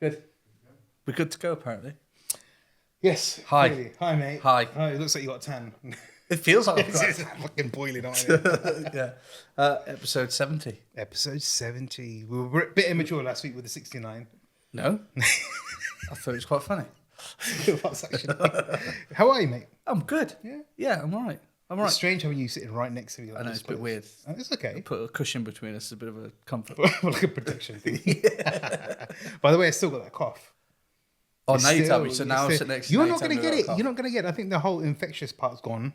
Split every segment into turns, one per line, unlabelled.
Good. We're good to go, apparently.
Yes.
Hi.
Clearly. Hi, mate.
Hi.
Oh, it looks like you got a tan.
It feels like I've got
It's fucking boiling on it.
yeah. Episode 70.
Episode 70. We were a bit immature last week with the 69.
No? I thought it was quite funny.
It was actually. How are you, mate?
I'm good.
Yeah.
Yeah, I'm all right.
It's strange having you sitting right next to me. Like
I know, it's a bit weird.
Oh, it's okay.
Put a cushion between us, a bit of a comfort.
Like a protection thing. By the way, I still got that cough.
Oh, now you tell me. So now I'm sitting next to you.
You're not going to get it. You're not going to get it. I think the whole infectious part's gone.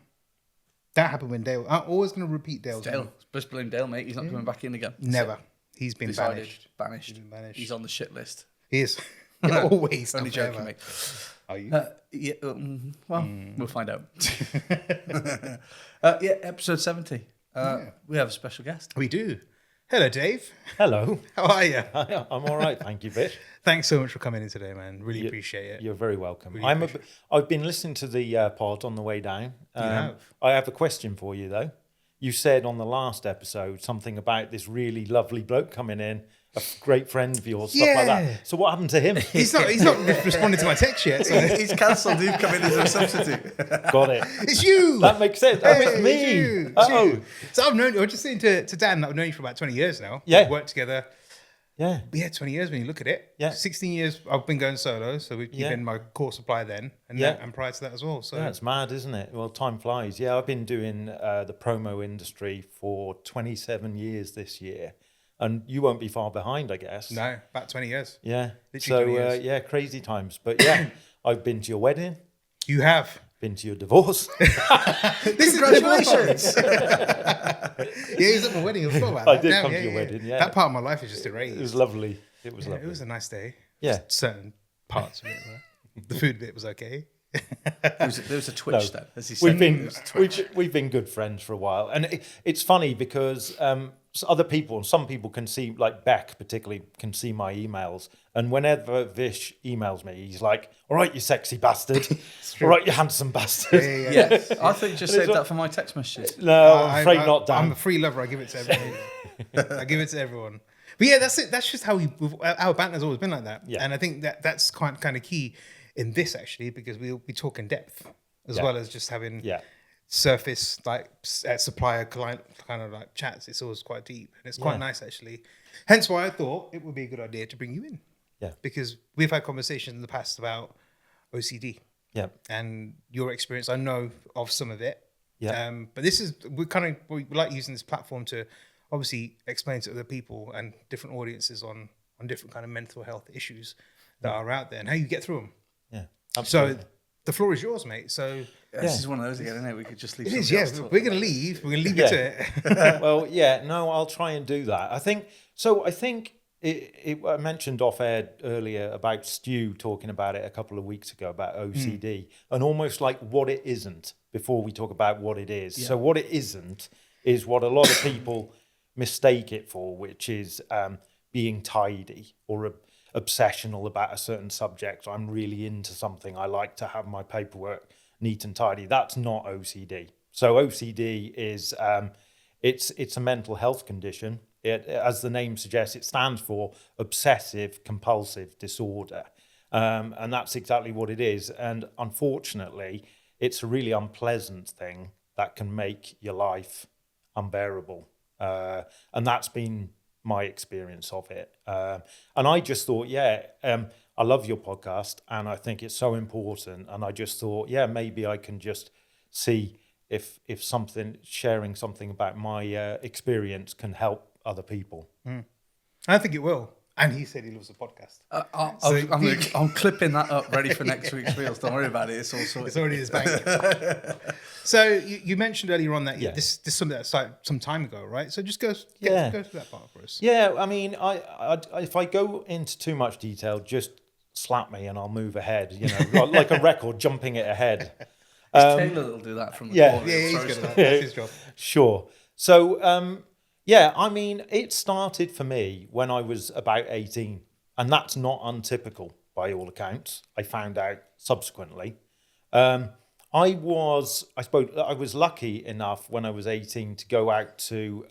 That happened when Dale. I'm always going to repeat Dale's.
Dale. Supposed to blame Dale, mate. He's not coming back in again.
Never. He's been
Banished.
He's been banished.
He's on the shit list.
He is. Always.
Only joking, mate.
Are you?
Yeah. We'll find out. Episode 70. We have a special guest.
We do. Hello, Dave.
Hello.
How are you?
I'm all right, thank you, Vish.
Thanks so much for coming in today, man. Really appreciate it.
You're very welcome.
Really
I've been listening to the pod on the way down.
have?
I have a question for you, though. You said on the last episode something about this really lovely bloke coming in, a great friend of yours, stuff like
Yeah.
that. So what happened to him?
He's not responding to my text yet. So.
He's cancelled. He's come in as a substitute.
Got it.
It's you.
That makes sense. Oh, it's
It's
me.
you. It's
Oh,
you. So I've known. I was just saying to Dan that I've known you for about 20 years now.
Yeah.
We've worked together.
yeah.
But yeah, 20 years when you look at it.
Yeah.
16 years I've been going solo. So you've
Yeah.
been my core supplier then, and
Yeah.
and prior to that as well. So
Yeah, it's mad, isn't it? Well, time flies. Yeah, I've been doing the promo industry for 27 years this year. And you won't be far behind, I guess.
no, about 20 years.
Yeah.
Literally 20
So,
years.
yeah, crazy times. But yeah, I've been to your wedding,
You have.
been to your divorce.
Congratulations. Yeah, he was at my wedding. I forgot about
I
that.
did
Damn,
come to your wedding, yeah.
That part of my life is just erased.
It was lovely. It was
Yeah,
lovely.
it was a nice day.
Yeah.
Certain parts of it were. The food bit was okay.
There was a twitch then, as he said.
We've been good friends for a while, and it's funny because other people, some people can see, like Beck particularly, can see my emails, and whenever Vish emails me, he's like, "All right, you sexy bastard. All right, you handsome bastard."
Yeah.
Yes. I thought you just saved that for my text messages.
No, I'm afraid not, Dan.
I'm a free lover. I give it to everyone. I give it to everyone. But yeah, that's it. That's just how our banter's always been like that.
Yeah.
And I think that's kind of key in this actually, because we talk in depth as
Yeah.
well as just having
Yeah.
surface like supplier client kind of like chats. It's always quite deep and it's quite
Yeah.
nice actually. Hence why I thought it would be a good idea to bring you in.
Yeah.
Because we've had conversations in the past about OCD
Yeah.
and your experience. I know of some of it.
Yeah.
But we like using this platform to obviously explain to other people and different audiences on different kind of mental health issues that are out there and how you get through them.
Yeah.
So
Absolutely.
the floor is yours, mate. So
This is one of those again, isn't it? We could just leave
it is,
somebody
yeah.
else to talk
We're going to
about it.
leave. We're going to leave you to it.
Well, yeah, no, I'll try and do that. I think I mentioned off air earlier about Stu talking about it a couple of weeks ago about OCD and almost like what it isn't before we talk about what it is.
Yeah.
So what it isn't is what a lot of people mistake it for, which is being tidy or obsessional about a certain subject. I'm really into something. I like to have my paperwork neat and tidy. That's not OCD. So OCD is it's a mental health condition. It, as the name suggests, it stands for obsessive compulsive disorder, and that's exactly what it is. And unfortunately, it's a really unpleasant thing that can make your life unbearable. And that's been my experience of it. And I just thought, I love your podcast and I think it's so important. And I just thought, maybe I can just see if sharing something about my experience can help other people.
I think it will. And he said he loves the podcast.
I'm clipping that up ready for next week's reels. Don't worry about it. It's all sorted.
It's already in his bank. So you mentioned earlier on that this is something that started some time ago, right? So just go through that part for us.
Yeah, I mean, I if I go into too much detail, just slap me and I'll move ahead. You know, like a record jumping it ahead.
Taylor will do that from the corner.
Yeah, he's good at that. That's his job.
Sure. So, I mean, it started for me when I was about 18, and that's not untypical by all accounts. I found out subsequently. I was lucky enough when I was 18 to go out to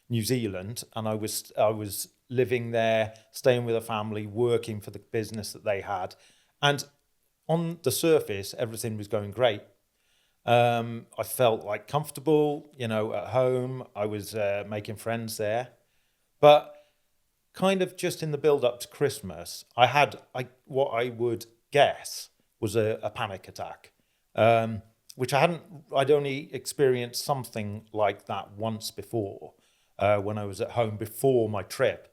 New Zealand, and I was living there, staying with a family, working for the business that they had. And on the surface, everything was going great. I felt like comfortable, you know, at home. I was making friends there. But kind of just in the build up to Christmas, I had what I would guess was a panic attack, which I'd only experienced something like that once before, when I was at home before my trip.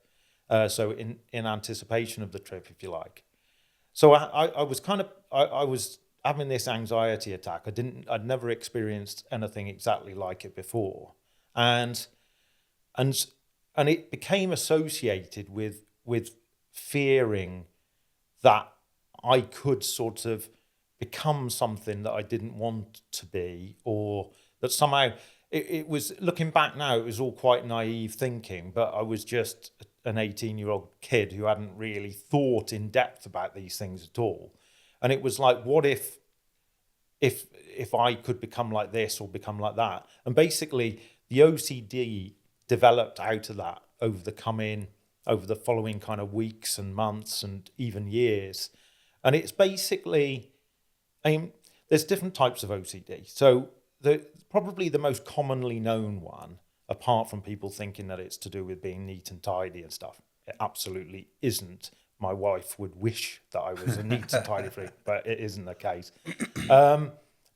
So in anticipation of the trip, if you like. So I was having this anxiety attack. I'd never experienced anything exactly like it before. And it became associated with fearing that I could sort of become something that I didn't want to be, or that somehow it was, looking back now, it was all quite naive thinking, but I was just an 18-year-old kid who hadn't really thought in depth about these things at all. And it was like, what if I could become like this or become like that? And basically the OCD developed out of that over the following kind of weeks and months and even years. And it's basically, there's different types of OCD. So probably the most commonly known one, apart from people thinking that it's to do with being neat and tidy and stuff, it absolutely isn't. My wife would wish that I was a neat and tidy freak, but it isn't the case.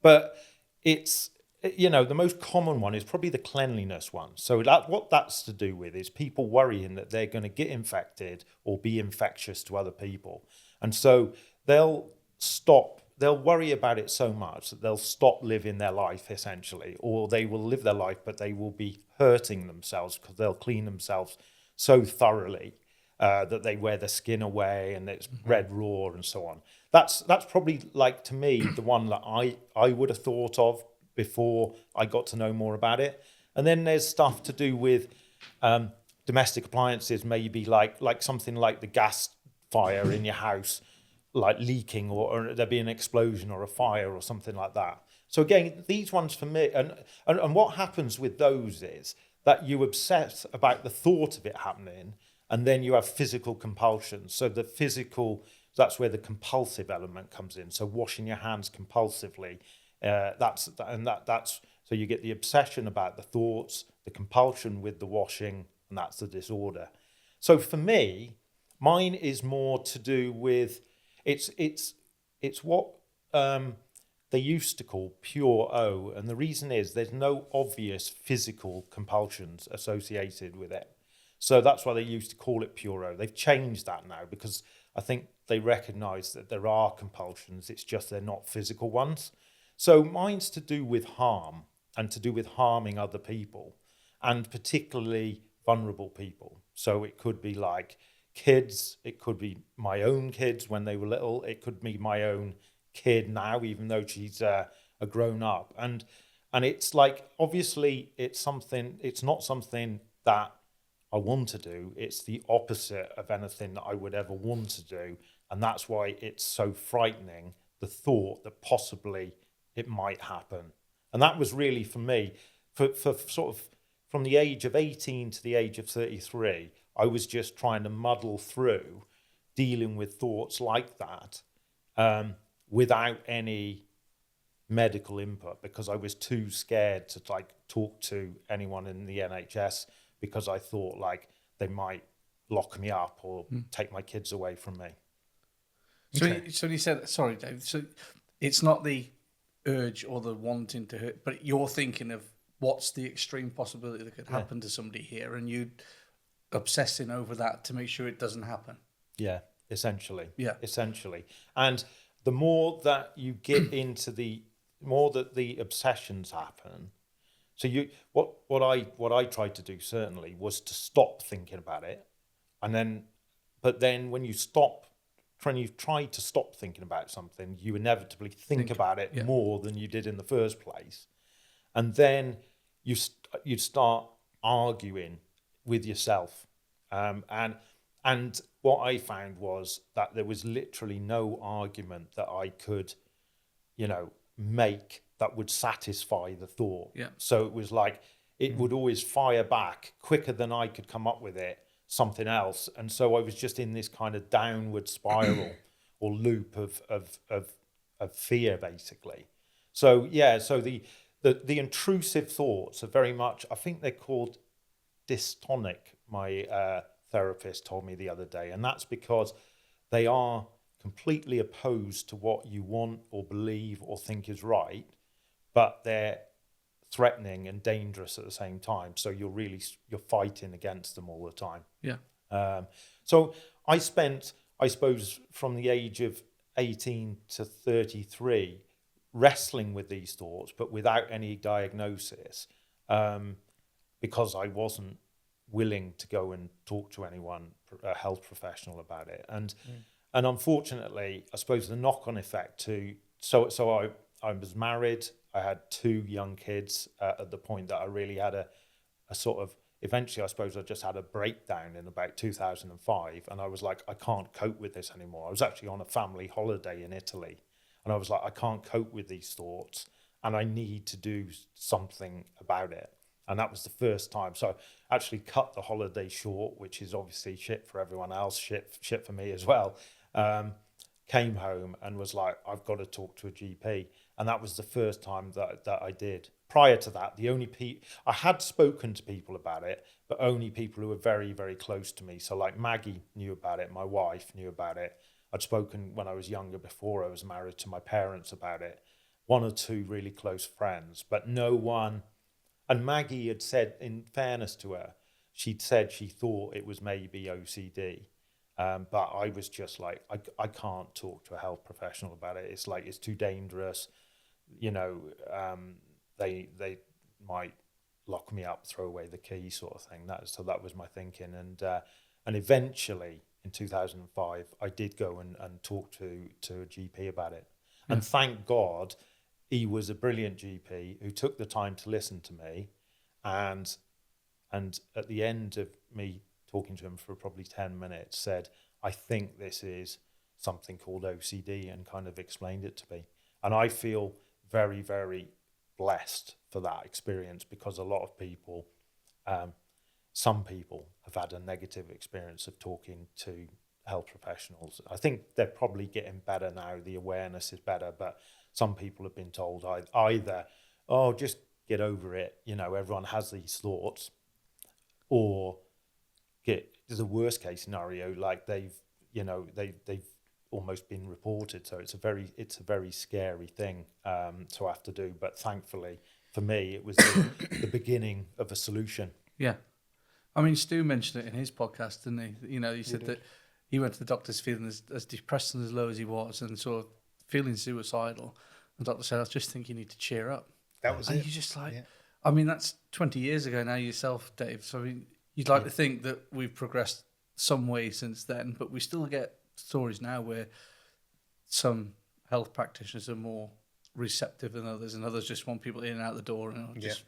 But it's, you know, the most common one is probably the cleanliness one. So what that's to do with is people worrying that they're going to get infected or be infectious to other people. And so they'll worry about it so much that they'll stop living their life, essentially, or they will live their life, but they will be hurting themselves because they'll clean themselves so thoroughly that they wear their skin away and it's red raw and so on. That's probably, like, to me, the one that I would have thought of before I got to know more about it. And then there's stuff to do with domestic appliances, maybe like something like the gas fire in your house, like leaking, or there be an explosion or a fire or something like that. So again, these ones for me, and what happens with those is that you obsess about the thought of it happening, and then you have physical compulsions. So that's where the compulsive element comes in. So washing your hands compulsively, so you get the obsession about the thoughts, the compulsion with the washing, and that's the disorder. So for me, mine is more to do with, it's what they used to call pure O, and the reason is there's no obvious physical compulsions associated with it. So that's why they used to call it pure O. They've changed that now because I think they recognise that there are compulsions, it's just they're not physical ones. So mine's to do with harm and to do with harming other people, and particularly vulnerable people. So it could be like kids, it could be my own kids when they were little, it could be my own kid now, even though she's a grown up. And it's like, obviously it's not something that I want to do. It's the opposite of anything that I would ever want to do. And that's why it's so frightening, the thought that possibly it might happen. And that was really, for me, for sort of from the age of 18 to the age of 33, I was just trying to muddle through dealing with thoughts like that without any medical input, because I was too scared to talk to anyone in the NHS, because I thought like they might lock me up or take my kids away from me.
So you said, sorry, Dave, so it's not the urge or the wanting to hurt, but you're thinking of what's the extreme possibility that could happen to somebody here, and you obsessing over that to make sure it doesn't happen.
Yeah, essentially.
Yeah.
Essentially. And the more that you get into the more that the obsessions happen. So what I tried to do certainly was to stop thinking about it. But then when you try to stop thinking about something, you inevitably think about it more than you did in the first place. And then you'd start arguing with yourself. And what I found was that there was literally no argument that I could, make that would satisfy the thought.
Yeah.
So it was like, it would always fire back quicker than I could come up with it. something else. And so I was just in this kind of downward spiral or loop of fear, basically. So so the intrusive thoughts are very much, I think they're called dystonic, my therapist told me the other day, and that's because they are completely opposed to what you want or believe or think is right, but they're threatening and dangerous at the same time. So you're fighting against them all the time.
Yeah.
So I spent, I suppose, from the age of 18 to 33 wrestling with these thoughts, but without any diagnosis, because I wasn't willing to go and talk to anyone, a health professional, about it. And unfortunately, I suppose the knock-on effect to, so I was married, I had 2 young kids at the point that I really had a sort of, eventually I suppose I just had a breakdown in about 2005, and I was like, I can't cope with this anymore. I was actually on a family holiday in Italy, and I was like, I can't cope with these thoughts, and I need to do something about it. And that was the first time. So I actually cut the holiday short, which is obviously shit for everyone else, shit for me as well. Came home and was like, I've got to talk to a GP. And that was the first time that I did. Prior to that, the only I had spoken to people about it, but only people who were very, very close to me. So like Maggie knew about it, my wife knew about it. I'd spoken when I was younger, before I was married, to my parents about it. 1 or 2 really close friends, but no one. And Maggie had said, in fairness to her, she'd said she thought it was maybe OCD. But I was just like, I can't talk to a health professional about it. It's like, it's too dangerous. You know, they might lock me up, throw away the key, sort of thing. So that was my thinking. And eventually in 2005, I did go and talk to a GP about it. And thank God, he was a brilliant GP who took the time to listen to me. And at the end of me talking to him for probably 10 minutes, said, I think this is something called OCD, and kind of explained it to me. And I feel very, very blessed for that experience, because a lot of people, some people have had a negative experience of talking to health professionals. I think they're probably getting better now. The awareness is better, but some people have been told either, oh, just get over it, you know, everyone has these thoughts, or get the worst case scenario, like they've almost been reported. So it's a very scary thing to have to do. But thankfully for me, it was the beginning of a solution.
Yeah. I mean, Stu mentioned it in his podcast, didn't he? You know, he said that he went to the doctors feeling as depressed and as low as he was, and sort of feeling suicidal. The doctor said, I just think you need to cheer up.
That was
and
it.
You're just like, I mean, that's 20 years ago now yourself, Dave. So I mean, you'd like to think that we've progressed some way since then, but we still get stories now where some health practitioners are more receptive than others, and others just want people in and out the door and just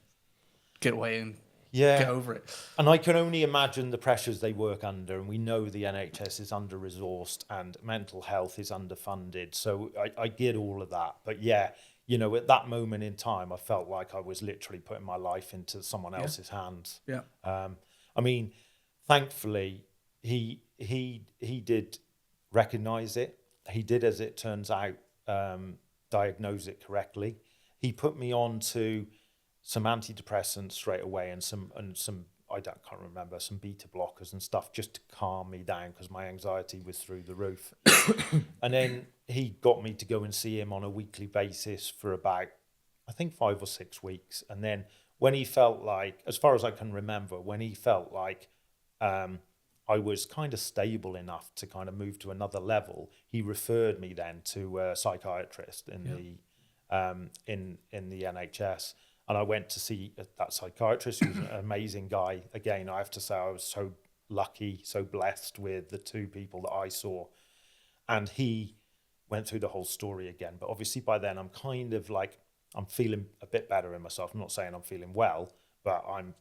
get away and get over it.
And I can only imagine the pressures they work under, and we know the NHS is under-resourced and mental health is underfunded. So I get all of that. But you know, at that moment in time, I felt like I was literally putting my life into someone else's hands.
Yeah.
I mean, thankfully, he did recognise it. He did, as it turns out, diagnose it correctly. He put me on to some antidepressants straight away, and some can't remember, some beta blockers and stuff, just to calm me down, because my anxiety was through the roof. And then he got me to go and see him on a weekly basis for about, I think, 5 or 6 weeks. And then when he felt like, as far as I can remember, when he felt like I was kind of stable enough to kind of move to another level, he referred me then to a psychiatrist in the NHS. And I went to see that psychiatrist, who's an amazing guy. Again, I have to say, I was so lucky, so blessed with the 2 people that I saw. And he went through the whole story again. But obviously by then I'm kind of like, I'm feeling a bit better in myself. I'm not saying I'm feeling well, but I'm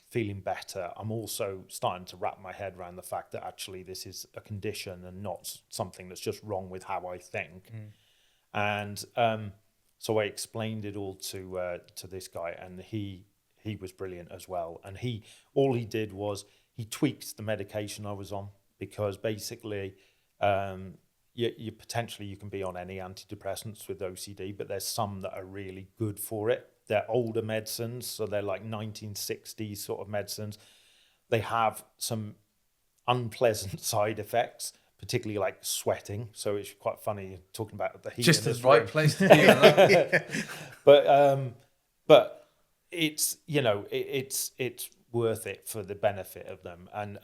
feeling better. I'm also starting to wrap my head around the fact that actually this is a condition and not something that's just wrong with how I think. And so I explained it all to this guy, and he was brilliant as well. And all he did was he tweaked the medication I was on, because basically you potentially you can be on any antidepressants with OCD, but there's some that are really good for it. They're older medicines, so they're like 1960s sort of medicines. They have some unpleasant side effects, particularly like sweating. So it's quite funny talking about the heat.
Just the right place to be with that.
But it's, you know, it's worth it for the benefit of them. And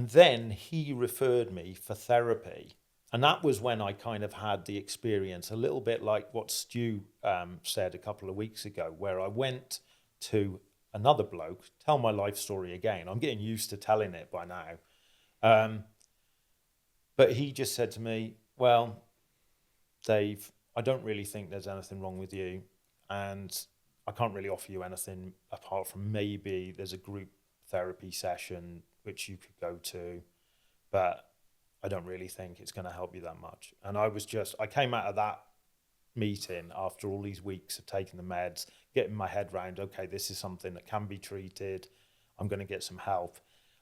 then he referred me for therapy. And that was when I kind of had the experience, a little bit like what Stu said a couple of weeks ago, where I went to another bloke, tell my life story again. I'm getting used to telling it by now. But he just said to me, well, Dave, I don't really think there's anything wrong with you. And I can't really offer you anything apart from maybe there's a group therapy session which you could go to, but I don't really think it's going to help you that much. And I came out of that meeting after all these weeks of taking the meds, getting my head round, okay, this is something that can be treated. I'm going to get some help.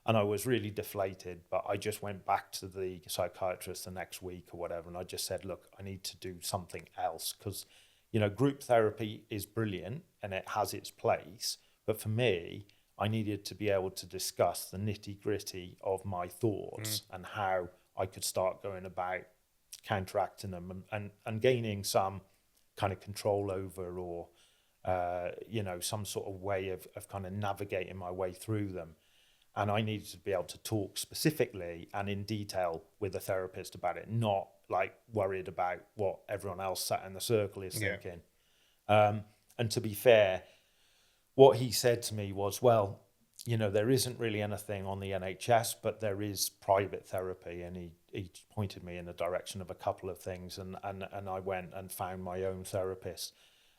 And I was really deflated, but I just went back to the psychiatrist the next week or whatever. And I just said, look, I need to do something else, because, you know, group therapy is brilliant and it has its place. But for me, I needed to be able to discuss the nitty gritty of my thoughts and how I could start going about counteracting them and gaining some kind of control over, or, you know, some sort of way of kind of navigating my way through them. And I needed to be able to talk specifically and in detail with a therapist about it, not like worried about what everyone else sat in the circle is thinking. And to be fair, what he said to me was, well, you know, there isn't really anything on the NHS, but there is private therapy. And he pointed me in the direction of a couple of things, and I went and found my own therapist.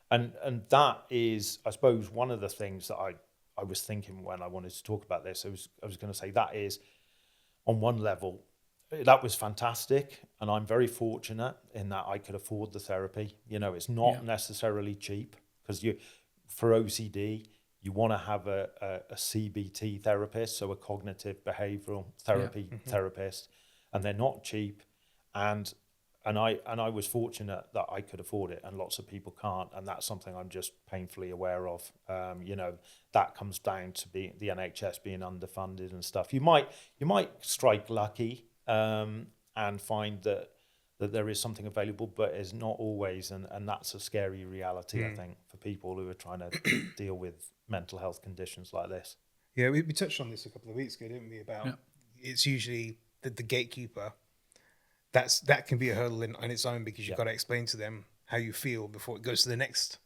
And that is, I suppose, one of the things that I was thinking when I wanted to talk about this. I was going to say that is, on one level, that was fantastic, and I'm very fortunate in that I could afford the therapy. You know, it's not necessarily cheap, because for OCD, you want to have a CBT therapist, so a cognitive behavioral therapy therapist, and they're not cheap. And I was fortunate that I could afford it, and lots of people can't, and that's something I'm just painfully aware of. You know, that comes down to the NHS being underfunded and stuff. You might strike lucky and find that there is something available, but it's not always, and that's a scary reality, I think, for people who are trying to deal with mental health conditions like this.
Yeah, we touched on this a couple of weeks ago, didn't we? About it's usually the gatekeeper. That can be a hurdle on its own, because you've got to explain to them how you feel before it goes to the next,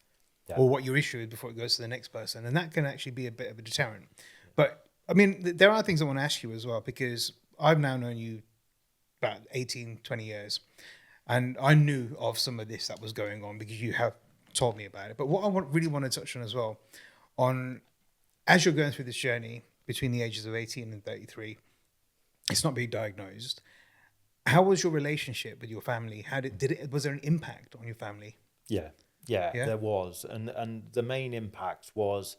or what your issue is before it goes to the next person, and that can actually be a bit of a deterrent. But I mean, there are things I want to ask you as well, because I've now known you about 18, 20 years, and I knew of some of this that was going on because you have told me about it. But what I really want to touch on as well, as you're going through this journey between the ages of 18 and 33, it's not being diagnosed. How was your relationship with your family? Was there an impact on your family?
Yeah, there was. And the main impact was,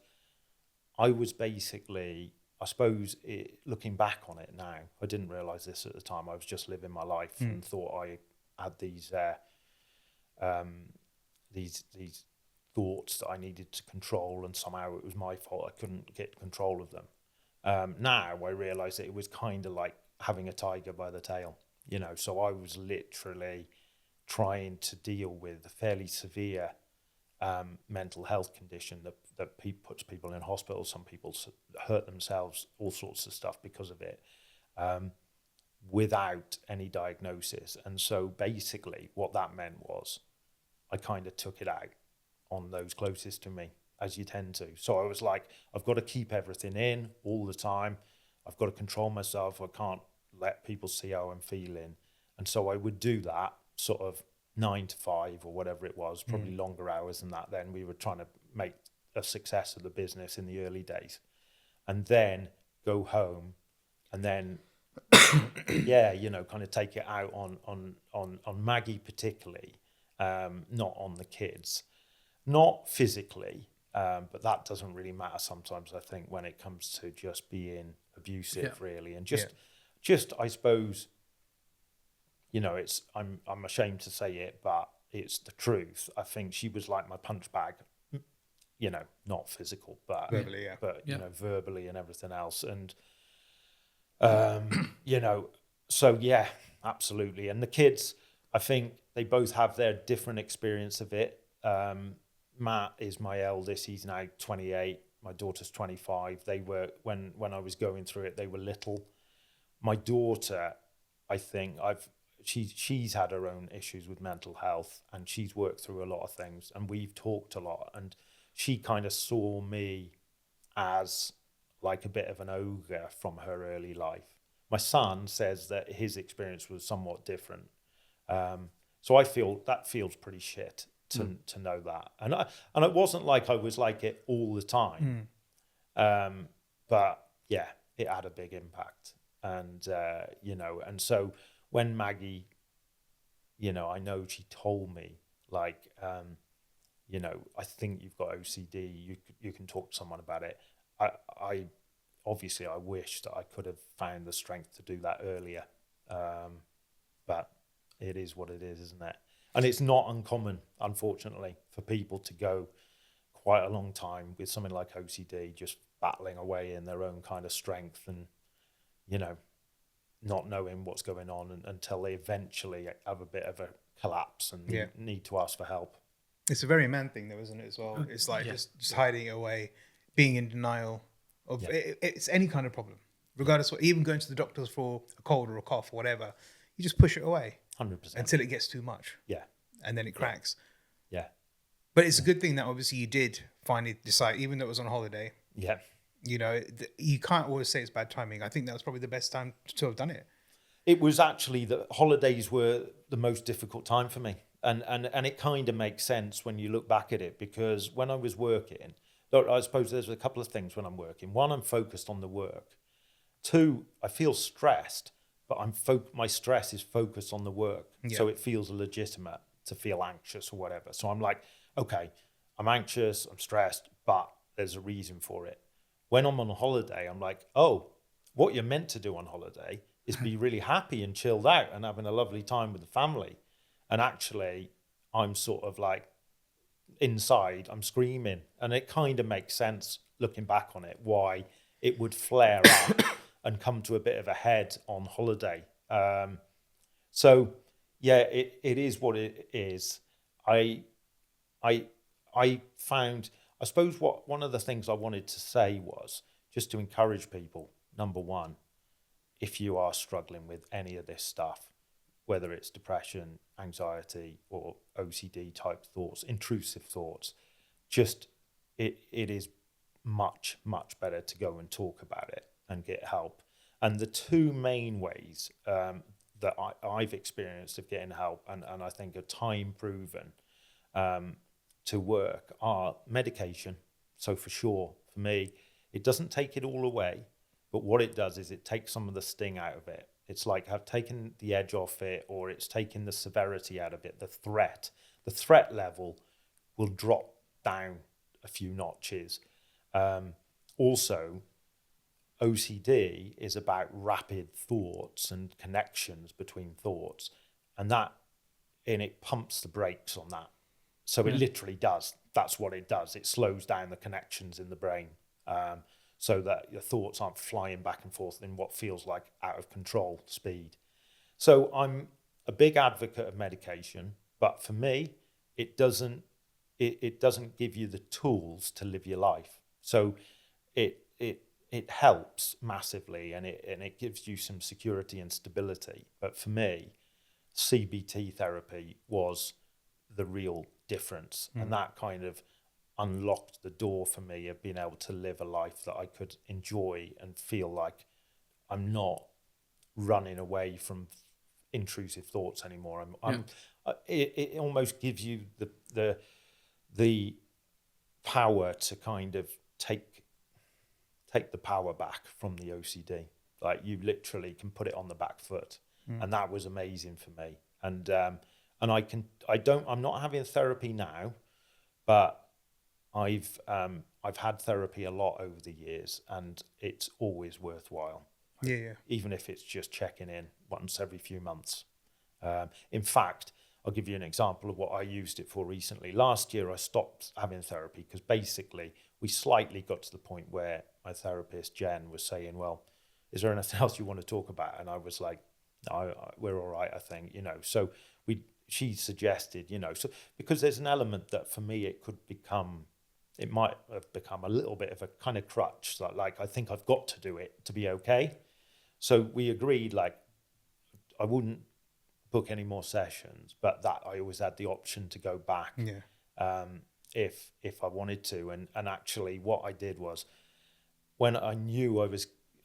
I was basically, I suppose, looking back on it now, I didn't realise this at the time. I was just living my life and thought I had these thoughts that I needed to control, and somehow it was my fault. I couldn't get control of them. Now I realise that it was kind of like having a tiger by the tail. You know, so I was literally trying to deal with a fairly severe mental health condition that puts people in hospital. Some people hurt themselves, all sorts of stuff because of it, without any diagnosis. And so basically what that meant was I kind of took it out on those closest to me, as you tend to. So I was like, I've got to keep everything in all the time. I've got to control myself. I can't let people see how I'm feeling. And so I would do that sort of 9 to 5 or whatever it was, probably longer hours than that. Then we were trying to make a success of the business in the early days, and then go home and then kind of take it out on Maggie particularly, not on the kids, not physically, But that doesn't really matter sometimes, I think, when it comes to just being abusive, really. And just I suppose, you know, I'm ashamed to say it, but it's the truth. I think she was like my punch bag, you know, not physical, but
Verbally,
you know, verbally and everything else. And, you know, so yeah, absolutely. And the kids, I think they both have their different experience of it. Matt is my eldest. He's now 28. My daughter's 25. They were, when I was going through it, they were little. My daughter, I think she's had her own issues with mental health, and she's worked through a lot of things, and we've talked a lot, and she kind of saw me as like a bit of an ogre from her early life. My son says that his experience was somewhat different. So I feel that feels pretty shit to know that. And it wasn't like I was like it all the time. But yeah, it had a big impact. And, you know, and so when Maggie, you know, I know she told me, like, you know, I think you've got OCD. You can talk to someone about it. I obviously I wish that I could have found the strength to do that earlier. But it is what it is, isn't it? And it's not uncommon, unfortunately, for people to go quite a long time with something like OCD, just battling away in their own kind of strength and, you know, not knowing what's going on until they eventually have a bit of a collapse and need to ask for help.
It's a very man thing, though, isn't it, as well? It's like just hiding it away, being in denial of it's any kind of problem, regardless of even going to the doctors for a cold or a cough or whatever. You just push it away
100%
until it gets too much.
Yeah.
And then it cracks.
Yeah.
But it's a good thing that obviously you did finally decide, even though it was on holiday.
Yeah.
You know, you can't always say it's bad timing. I think that was probably the best time to have done it.
It was actually the holidays were the most difficult time for me. And it kind of makes sense when you look back at it, because when I was working, I suppose there's a couple of things when I'm working. One, I'm focused on the work. Two, I feel stressed, but my stress is focused on the work. Yeah. So it feels legitimate to feel anxious or whatever. So I'm like, okay, I'm anxious, I'm stressed, but there's a reason for it. When I'm on holiday, I'm like, oh, what you're meant to do on holiday is be really happy and chilled out and having a lovely time with the family. And actually, I'm sort of like inside, I'm screaming. And it kind of makes sense looking back on it, why it would flare up and come to a bit of a head on holiday. So, yeah, it is what it is. I found, I suppose one of the things I wanted to say was just to encourage people, number one, if you are struggling with any of this stuff, whether it's depression, anxiety, or OCD type thoughts, intrusive thoughts, just it is much, much better to go and talk about it and get help. And the two main ways that I've experienced of getting help, and I think are time proven to work, are medication. So for sure, for me, it doesn't take it all away, but what it does is it takes some of the sting out of it. It's like I've taken the edge off it, or it's taken the severity out of it, the threat level will drop down a few notches. Also, OCD is about rapid thoughts and connections between thoughts, and it pumps the brakes on that. So it literally does. That's what it does. It slows down the connections in the brain, so that your thoughts aren't flying back and forth in what feels like out of control speed. So I'm a big advocate of medication, but for me, it doesn't give you the tools to live your life. So it helps massively, and it gives you some security and stability. But for me, CBT therapy was the real difference, and that kind of unlocked the door for me of being able to live a life that I could enjoy and feel like I'm not running away from intrusive thoughts anymore. It almost gives you the power to kind of take the power back from the OCD. Like you literally can put it on the back foot, and that was amazing for me. And I'm not having therapy now, but I've had therapy a lot over the years, and it's always worthwhile.
Yeah.
Even if it's just checking in once every few months. In fact, I'll give you an example of what I used it for recently. Last year, I stopped having therapy because basically we slightly got to the point where my therapist, Jen, was saying, well, is there anything else you want to talk about? And I was like, no, we're all right, I think, So she suggested, so because there's an element that for me, it might have become a little bit of a kind of crutch. Like I think I've got to do it to be okay. So we agreed, like, I wouldn't book any more sessions, but that I always had the option to go back if I wanted to. And actually what I did was, when I knew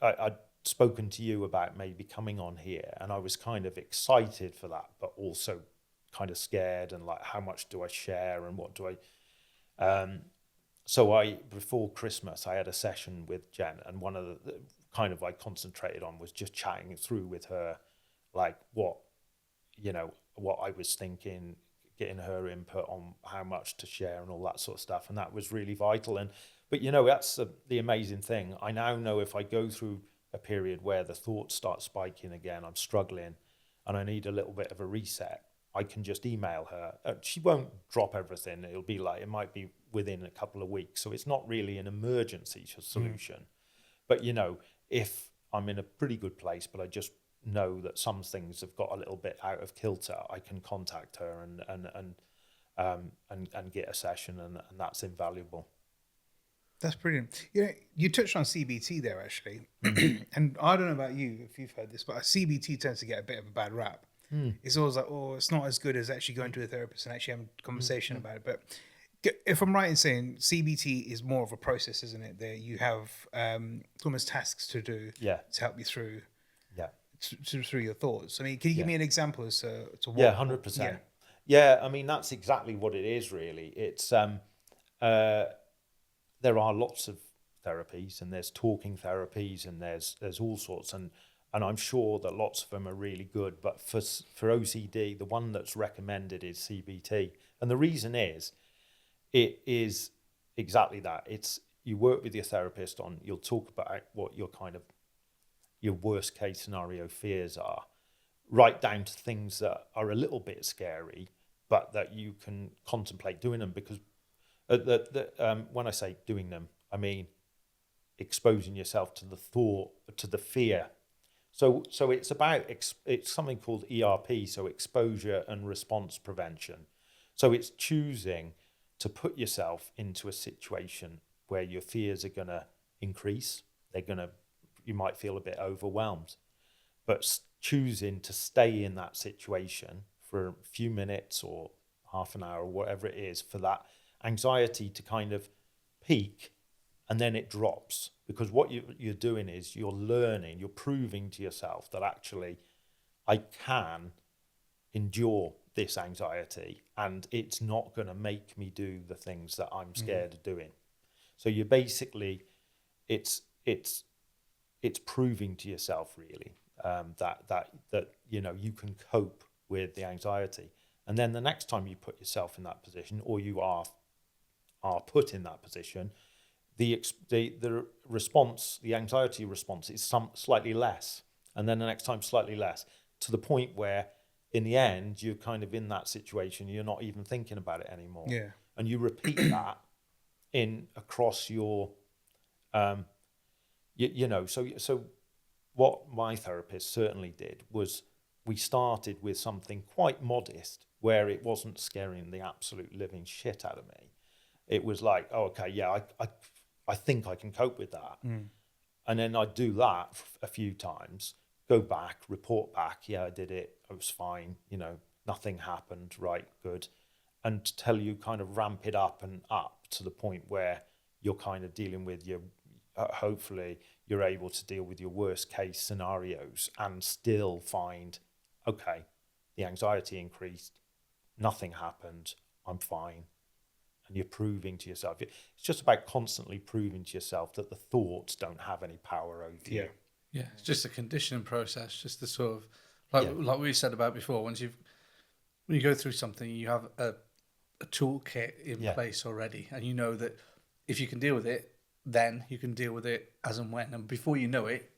I'd spoken to you about maybe coming on here, and I was kind of excited for that, but also kind of scared, and like, how much do I share and what do I... So before Christmas, I had a session with Jen, and one of the kind of I concentrated on was just chatting through with her, like what I was thinking, getting her input on how much to share and all that sort of stuff. And that was really vital. But that's the amazing thing. I now know if I go through a period where the thoughts start spiking again, I'm struggling and I need a little bit of a reset, I can just email her. She won't drop everything. It might be within a couple of weeks. So it's not really an emergency solution. But, if I'm in a pretty good place, but I just know that some things have got a little bit out of kilter, I can contact her and get a session, and that's invaluable.
That's brilliant. You touched on CBT there, actually. And I don't know about you, if you've heard this, but CBT tends to get a bit of a bad rap. It's always like, it's not as good as actually going to a therapist and actually having a conversation about it. But if I'm right in saying CBT is more of a process, isn't it? There you have almost tasks to do to help you through through your thoughts. I mean, can you give me an example as to what?
100%. Yeah, I mean, that's exactly what it is, really. It's there are lots of therapies, and there's talking therapies, and there's all sorts, and I'm sure that lots of them are really good. But for OCD, the one that's recommended is CBT, and the reason is, it is exactly that. It's, you work with your therapist on, you'll talk about what your worst case scenario fears are, right down to things that are a little bit scary, but that you can contemplate doing them. Because when I say doing them, I mean exposing yourself to the thought, to the fear. So it's about, it's something called ERP, so exposure and response prevention. So it's choosing to put yourself into a situation where your fears are going to increase. You might feel a bit overwhelmed, but choosing to stay in that situation for a few minutes or half an hour or whatever it is, for that anxiety to kind of peak, and then it drops. Because what you're doing is you're learning, you're proving to yourself that actually I can endure this anxiety and it's not going to make me do the things that I'm scared of doing. So you're basically, it's proving to yourself really that you can cope with the anxiety. And then the next time you put yourself in that position, or you are put in that position, the response, the anxiety response is slightly less, and then the next time slightly less, to the point where in the end you're kind of in that situation, you're not even thinking about it anymore.
Yeah.
And you repeat that across your so what my therapist certainly did was, we started with something quite modest where it wasn't scaring the absolute living shit out of me. It was like, oh, okay, yeah, I think I can cope with that. And then I'd do that a few times, go back, report back, yeah, I did it, I was fine, nothing happened, right, good. And tell you kind of ramp it up and up to the point where you're kind of dealing with your, hopefully you're able to deal with your worst case scenarios and still find, okay, the anxiety increased, nothing happened, I'm fine. And you're proving to yourself. It's just about constantly proving to yourself that the thoughts don't have any power over you.
Yeah, it's just a conditioning process, just the sort of, like we said about before, when you go through something, you have a toolkit in place already, and you know that if you can deal with it, then you can deal with it as and when. And before you know it,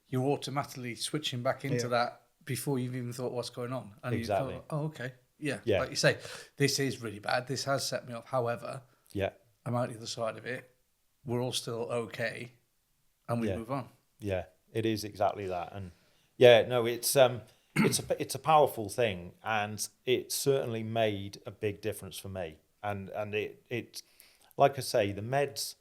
you're automatically switching back into that before you've even thought what's going on. And you thought, oh, okay. Yeah. Like you say, this is really bad. This has set me off. However, I'm out the other side of it. We're all still okay. And we move on. Yeah,
it is exactly that. And it's a powerful thing, and it certainly made a big difference for me. And it like I say, the meds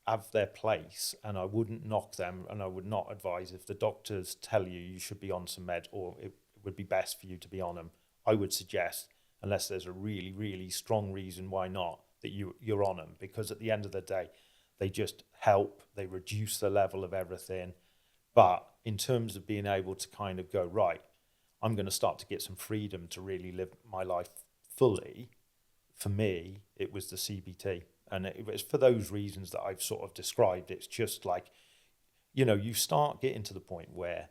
have their place, and I wouldn't knock them, and I would not advise if the doctors tell you should be on some meds or it would be best for you to be on them. I would suggest, unless there's a really, really strong reason why not, that you're on them, because at the end of the day, they just help, they reduce the level of everything. But in terms of being able to kind of go, right, I'm going to start to get some freedom to really live my life fully, for me, it was the CBT. And it was for those reasons that I've sort of described. It's just like, you start getting to the point where,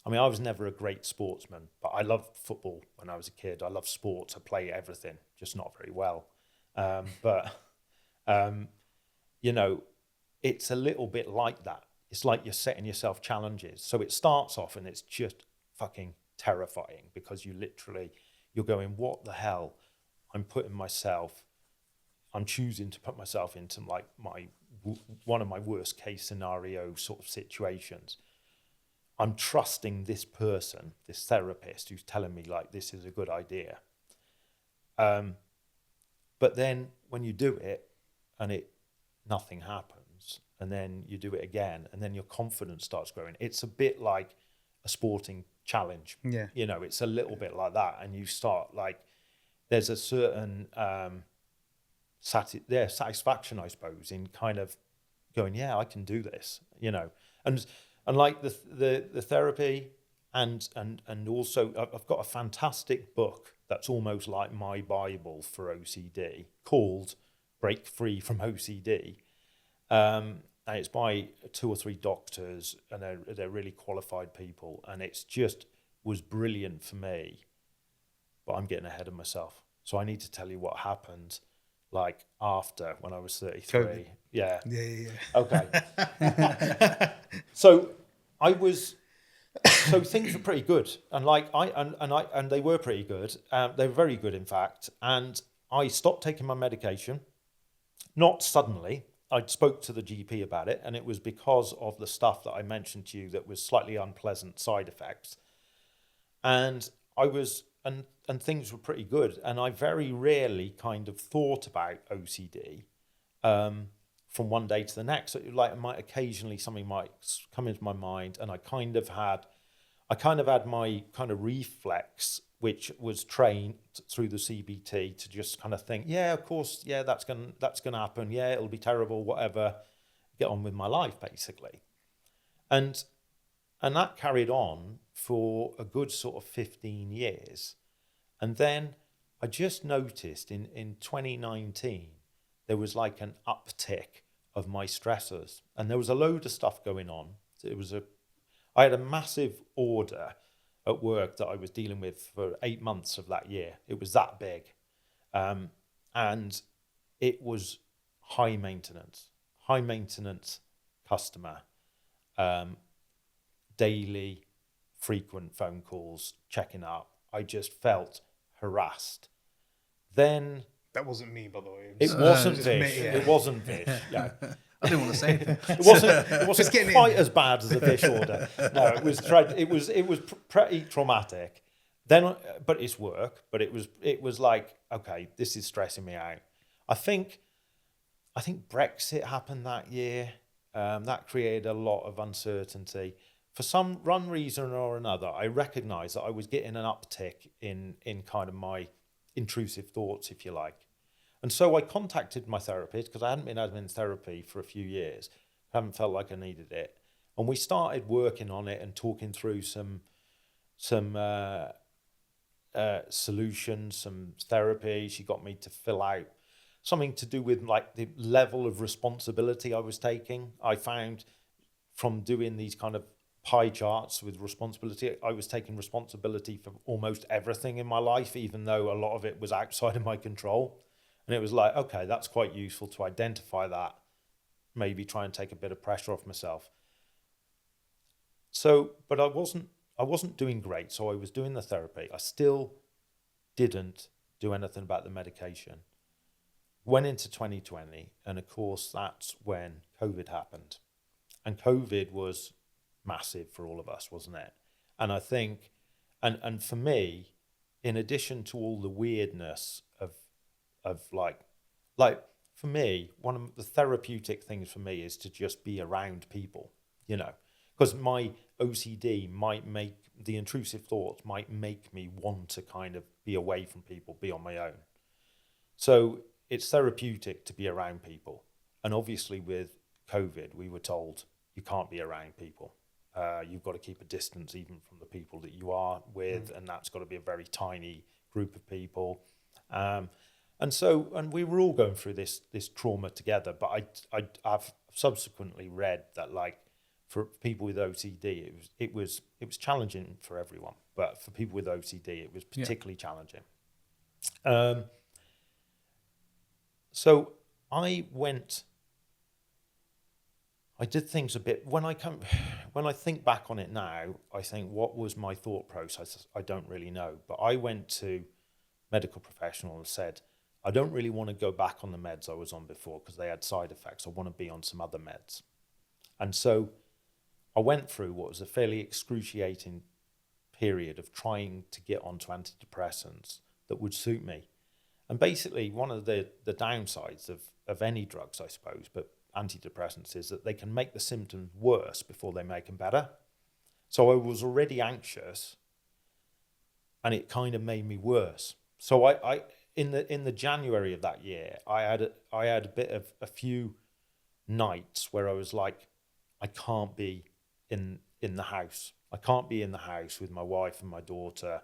I mean, I was never a great sportsman, but I loved football when I was a kid. I loved sports. I play everything, just not very well. It's a little bit like that. It's like you're setting yourself challenges. So it starts off and it's just fucking terrifying, because you're going, what the hell? I'm choosing to put myself into like one of my worst case scenario sort of situations. I'm trusting this person, this therapist who's telling me like this is a good idea. But then when you do it and nothing happens, and then you do it again, and then your confidence starts growing. It's a bit like a sporting challenge. Yeah. It's a little bit like that, and you start like there's a certain satisfaction, I suppose, in kind of going, yeah, I can do this, and like the therapy, and also I've got a fantastic book that's almost like my Bible for OCD called Break Free from OCD, and it's by 2 or 3 doctors, and they're really qualified people, and it's just was brilliant for me. But I'm getting ahead of myself, so I need to tell you what happened like after, when I was 33. COVID. Yeah. Okay. So things were pretty good, and and they were pretty good. They were very good, in fact. And I stopped taking my medication, not suddenly. I spoke to the GP about it, and it was because of the stuff that I mentioned to you that was slightly unpleasant side effects. And and things were pretty good. And I very rarely kind of thought about OCD from one day to the next. So something might come into my mind, and I kind of had my kind of reflex, which was trained through the CBT, to just kind of think, yeah, of course, yeah, that's gonna happen. Yeah, it'll be terrible, whatever. Get on with my life, basically. And that carried on for a good sort of 15 years. And then I just noticed in 2019, there was like an uptick of my stressors, and there was a load of stuff going on. I had a massive order at work that I was dealing with for 8 months of that year. It was that big. And it was high maintenance customer, daily, frequent phone calls, checking up. I just felt harassed. Then
that wasn't me, by the way.
It wasn't Vish. Yeah. It wasn't Vish. Yeah.
I didn't want to say anything.
It wasn't quite as bad as a Vish order. No, it was pretty traumatic. Then, but it's work. But it was like, okay, this is stressing me out. I think Brexit happened that year. That created a lot of uncertainty. For some reason or another, I recognised that I was getting an uptick in kind of my intrusive thoughts, if you like. And so I contacted my therapist, because I hadn't been in therapy for a few years. I haven't felt like I needed it. And we started working on it and talking through some solutions, some therapy. She got me to fill out something to do with like the level of responsibility I was taking. I found from doing these kind of pie charts with responsibility, I was taking responsibility for almost everything in my life, even though a lot of it was outside of my control. And it was like, okay, that's quite useful to identify that, maybe try and take a bit of pressure off myself. So, but I wasn't doing great. So I was doing the therapy. I still didn't do anything about the medication. Went into 2020, and of course that's when COVID happened. And COVID was massive for all of us, wasn't it? And I think, and for me, in addition to all the weirdness of like for me, one of the therapeutic things for me is to just be around people, you know, because my OCD might make, the intrusive thoughts might make me want to kind of be away from people, be on my own. So it's therapeutic to be around people. And obviously with COVID, we were told you can't be around people. You've got to keep a distance even from the people that you are with, and that's got to be a very tiny group of people. And we were all going through this trauma together. But I've subsequently read that, like, for people with OCD, it was challenging for everyone, but for people with OCD, it was particularly challenging. So I did things a bit, when I think back on it now, I think, what was my thought process? I don't really know. But I went to medical professional and said, I don't really want to go back on the meds I was on before because they had side effects. I want to be on some other meds. And so I went through what was a fairly excruciating period of trying to get onto antidepressants that would suit me. And basically, one of the downsides of any drugs, I suppose, but antidepressants, is that they can make the symptoms worse before they make them better. So I was already anxious, and it kind of made me worse. So I in the January of that year, I had a few nights where I was like, I can't be in the house. I can't be in the house with my wife and my daughter.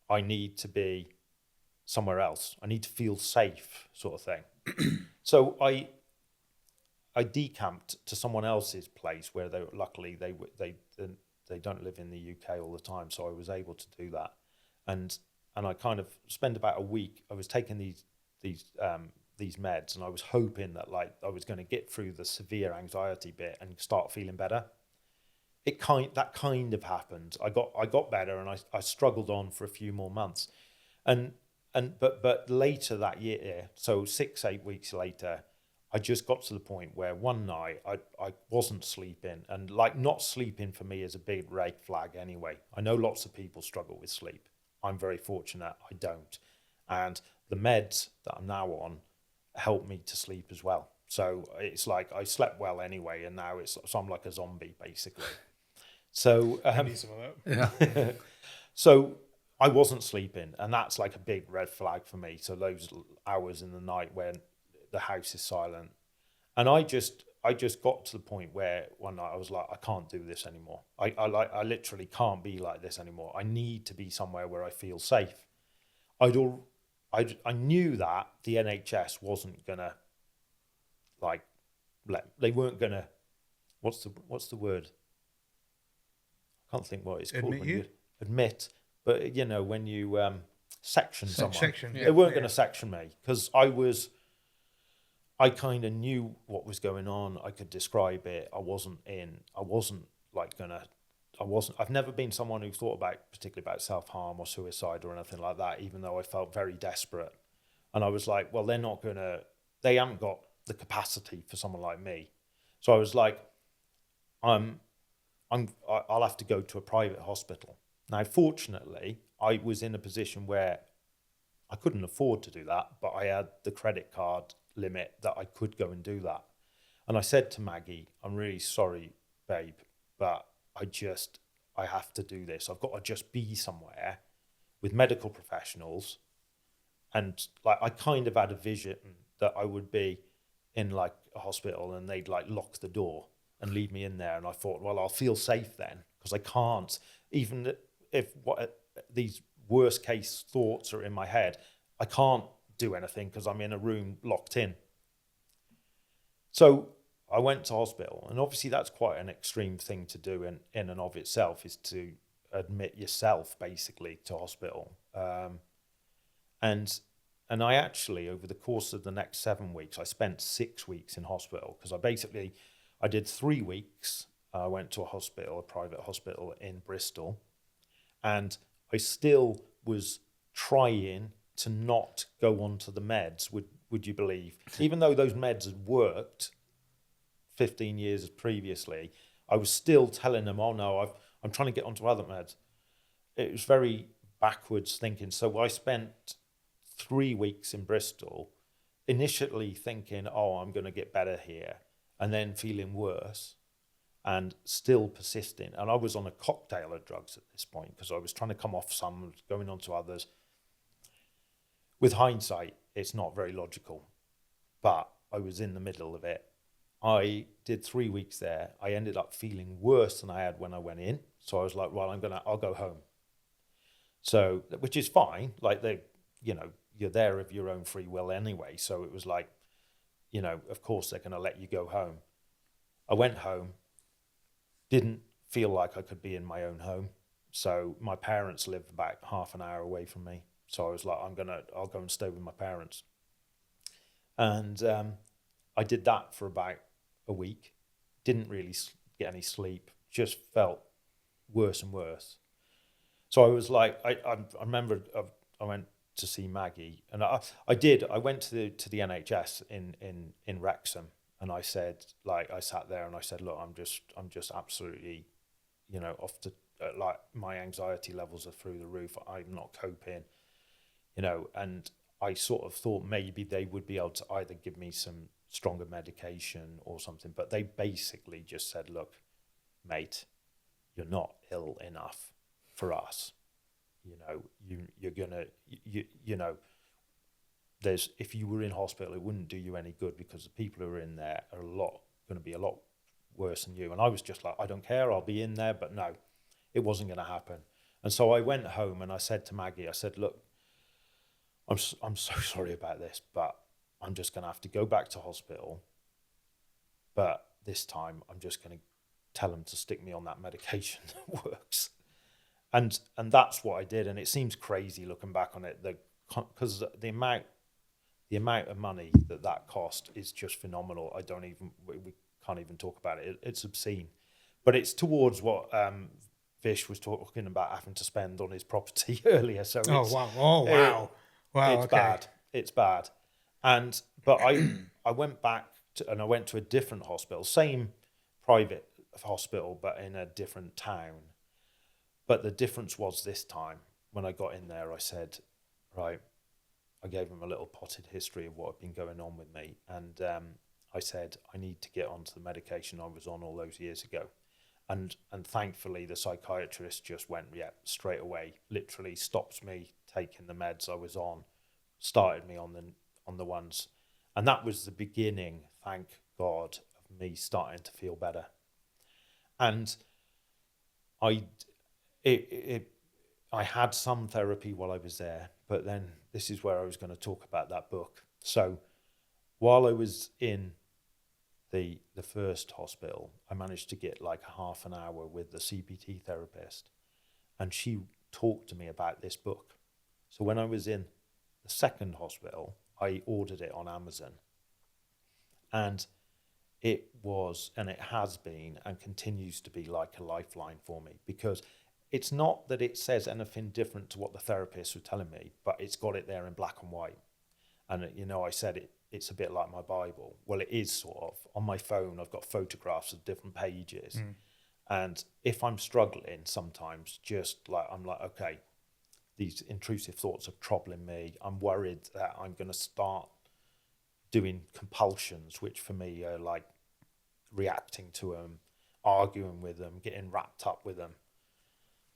I need to be somewhere else. I need to feel safe, sort of thing. So I decamped to someone else's place where they don't live in the UK all the time, so I was able to do that. And I kind of spent about a week. I was taking these meds, and I was hoping that, like, I was going to get through the severe anxiety bit and start feeling better. That kind of happened. I got better, and I struggled on for a few more months, but later that year, so 6-8 weeks later, I just got to the point where one night I wasn't sleeping, and, like, not sleeping for me is a big red flag anyway. I know lots of people struggle with sleep. I'm very fortunate I don't. And the meds that I'm now on help me to sleep as well. So it's like I slept well anyway, and now so I'm like a zombie, basically. So
I need some of that.
Yeah.
So I wasn't sleeping, and that's like a big red flag for me. So those hours in the night when the house is silent, and I just got to the point where one night I was like, I can't do this anymore. I literally can't be like this anymore. I need to be somewhere where I feel safe. I knew that the NHS wasn't gonna, like, they weren't gonna, what's the word? I can't think what it's called.
Admit
when
you?
you admit, but you know, when you section someone,
Section,
they weren't going to section me, because I kind of knew what was going on. I could describe it. I've never been someone who thought particularly about self-harm or suicide or anything like that, even though I felt very desperate. And I was like, well, they haven't got the capacity for someone like me. So I was like, I'll have to go to a private hospital. Now, fortunately, I was in a position where I couldn't afford to do that, but I had the credit card limit that I could go and do that. And I said to Maggie, I'm really sorry, babe, but I have to do this. I've got to just be somewhere with medical professionals. And, like, I kind of had a vision that I would be in, like, a hospital, and they'd, like, lock the door and leave me in there. And I thought, well, I'll feel safe then, because I can't, even if these worst case thoughts are in my head, I can't do anything because I'm in a room locked in. So I went to hospital, and obviously that's quite an extreme thing to do in and of itself, is to admit yourself basically to hospital. And I actually, over the course of the next 7 weeks, I spent 6 weeks in hospital because I did 3 weeks. I went to a private hospital in Bristol, and I still was trying to not go onto the meds, would you believe? Even though those meds had worked 15 years previously, I was still telling them, oh no, I'm trying to get onto other meds. It was very backwards thinking. So I spent 3 weeks in Bristol, initially thinking, oh, I'm going to get better here, and then feeling worse and still persisting. And I was on a cocktail of drugs at this point because I was trying to come off some, going on to others. With hindsight, it's not very logical, but I was in the middle of it. I did 3 weeks there. I ended up feeling worse than I had when I went in. So I was like, well, I'll go home. So, which is fine. Like you're there of your own free will anyway. So it was like, of course they're going to let you go home. I went home, didn't feel like I could be in my own home. So my parents lived about half an hour away from me. So I was like, I'll go and stay with my parents. And I did that for about a week. Didn't really get any sleep. Just felt worse and worse. So I was like, I remember I went to see Maggie, and I went to the NHS in Wrexham, and I said, like, I sat there and I said, look, I'm just absolutely, off to like my anxiety levels are through the roof. I'm not coping, and I sort of thought maybe they would be able to either give me some stronger medication or something, but they basically just said, look, mate, you're not ill enough for us. You're gonna, if you were in hospital, it wouldn't do you any good because the people who are in there are going to be a lot worse than you. And I was just like, I don't care, I'll be in there. But no, it wasn't going to happen. And so I went home and I said to Maggie, I said, look, I'm so sorry about this, but I'm just going to have to go back to hospital. But this time I'm just going to tell them to stick me on that medication that works. And that's what I did. And it seems crazy looking back on it, because the amount of money that cost is just phenomenal. We can't even talk about it. It's obscene. But it's towards what Vish was talking about having to spend on his property earlier. So
wow.
It's bad. It's bad. But I went back and I went to a different hospital, same private hospital, but in a different town. But the difference was this time, when I got in there, I said, right, I gave him a little potted history of what had been going on with me. And I said, I need to get onto the medication I was on all those years ago. And thankfully, the psychiatrist just went, straight away, literally stopped me taking the meds I was on, started me on the ones. And that was the beginning, thank God, of me starting to feel better. And I had some therapy while I was there, but then this is where I was going to talk about that book. So while I was in the first hospital, I managed to get like a half an hour with the CBT therapist, and she talked to me about this book. So when I was in the second hospital, I ordered it on Amazon, and it was, and it has been and continues to be like a lifeline for me, because it's not that it says anything different to what the therapist was telling me, but it's got it there in black and white. And, I said it's a bit like my Bible. Well, it is sort of. On my phone, I've got photographs of different pages. Mm. And if I'm struggling sometimes, I'm like, okay, these intrusive thoughts are troubling me. I'm worried that I'm going to start doing compulsions, which for me are like reacting to them, arguing with them, getting wrapped up with them.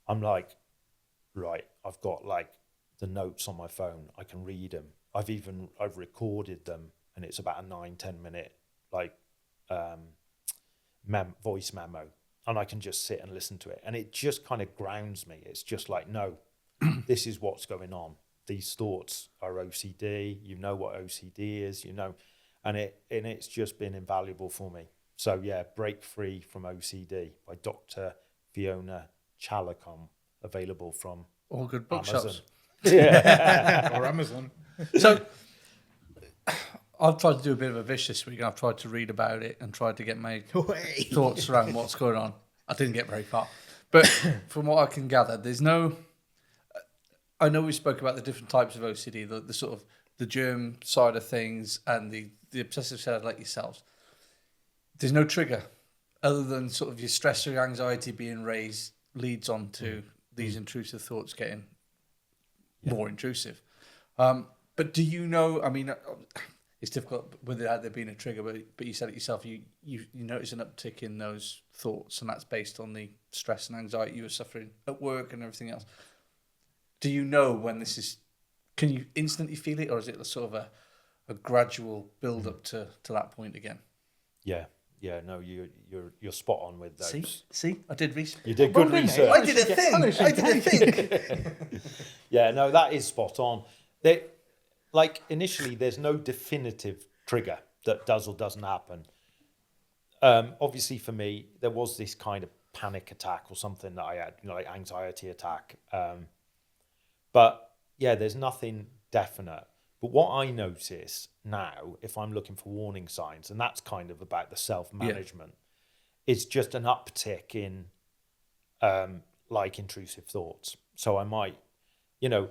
I'm like, right, I've got like the notes on my phone. I can read them. I've recorded them, and it's about a 9-10 minute like voice memo, and I can just sit and listen to it, and it just kind of grounds me. It's just like, no, this is what's going on. These thoughts are OCD. You know what OCD is, and it's just been invaluable for me. So yeah, Break Free from OCD by Dr. Fiona Chalicom, available from
all good bookshops.
Yeah. Or Amazon.
So I've tried to do a bit of a Vish this week, and I've tried to read about it and tried to get my thoughts around what's going on. I didn't get very far. But from what I can gather, there's no... I know we spoke about the different types of OCD, the sort of the germ side of things and the obsessive side like yourselves. There's no trigger other than sort of your stress or anxiety being raised leads on to these intrusive thoughts getting more intrusive. But do you know, I mean, it's difficult without there being a trigger, but you said it yourself, you notice an uptick in those thoughts, and that's based on the stress and anxiety you were suffering at work and everything else. Do you know when this is, can you instantly feel it, or is it a sort of a gradual build up to that point again?
Yeah. No, you're spot on with those.
See, I did research.
You did good research.
I did a thing.
Yeah, no, that is spot on. Initially, there's no definitive trigger that does or doesn't happen. Obviously, for me, there was this kind of panic attack or something that I had, like anxiety attack. But yeah, there's nothing definite. But what I notice now, if I'm looking for warning signs, and that's kind of about the self-management, it's just an uptick in intrusive thoughts. So I might, the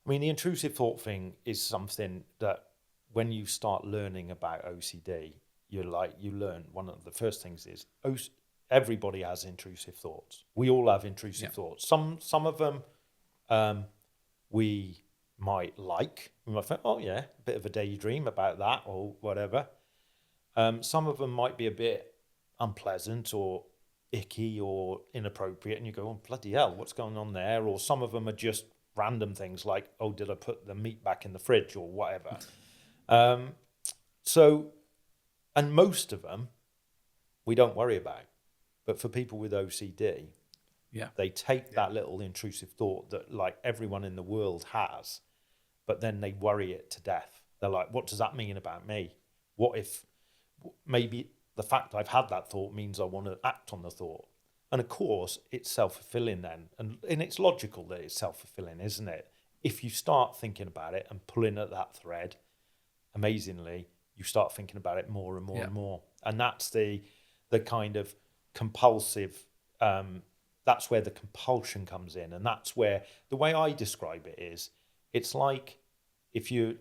intrusive thought thing is something that when you start learning about OCD, you learn one of the first things is everybody has intrusive thoughts. We all have intrusive thoughts. Some of them we might like. We might think, oh yeah, a bit of a daydream about that or whatever. Some of them might be a bit unpleasant or icky or inappropriate, and you go, oh bloody hell, what's going on there? Or some of them are just random things like, oh, did I put the meat back in the fridge or whatever? And most of them we don't worry about. But for people with OCD, they take that little intrusive thought that like everyone in the world has, but then they worry it to death. They're like, what does that mean about me? What if maybe the fact I've had that thought means I want to act on the thought? And of course, it's self-fulfilling then. And it's logical that it's self-fulfilling, isn't it? If you start thinking about it and pulling at that thread, amazingly, you start thinking about it more and more and more. And that's the kind of compulsive, that's where the compulsion comes in. And that's where, the way I describe it is, it's like if you're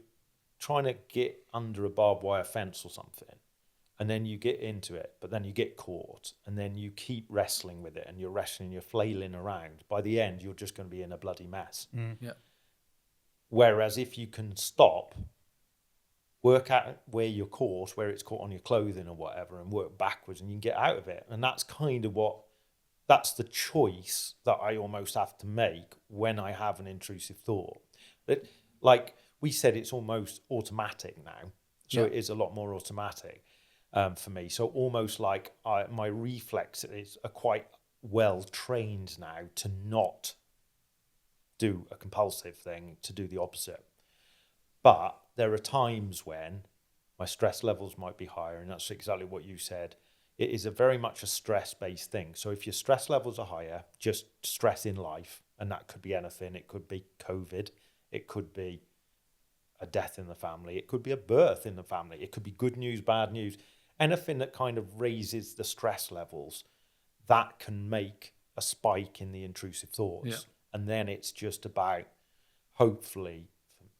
trying to get under a barbed wire fence or something, and then you get into it, but then you get caught, and then you keep wrestling with it, and you're wrestling, you're flailing around. By the end, you're just going to be in a bloody mess. Whereas if you can stop, work out where you're caught, where it's caught on your clothing or whatever, and work backwards, and you can get out of it. And that's kind of that's the choice that I almost have to make when I have an intrusive thought. That, like we said, it's almost automatic now. So it is a lot more automatic for me. So almost like my reflexes are quite well trained now to not do a compulsive thing, to do the opposite. But there are times when my stress levels might be higher, and that's exactly what you said. It is very much a stress-based thing. So if your stress levels are higher, just stress in life, and that could be anything. It could be COVID. It could be a death in the family. It could be a birth in the family. It could be good news, bad news. Anything that kind of raises the stress levels, that can make a spike in the intrusive thoughts. And then it's just about, hopefully,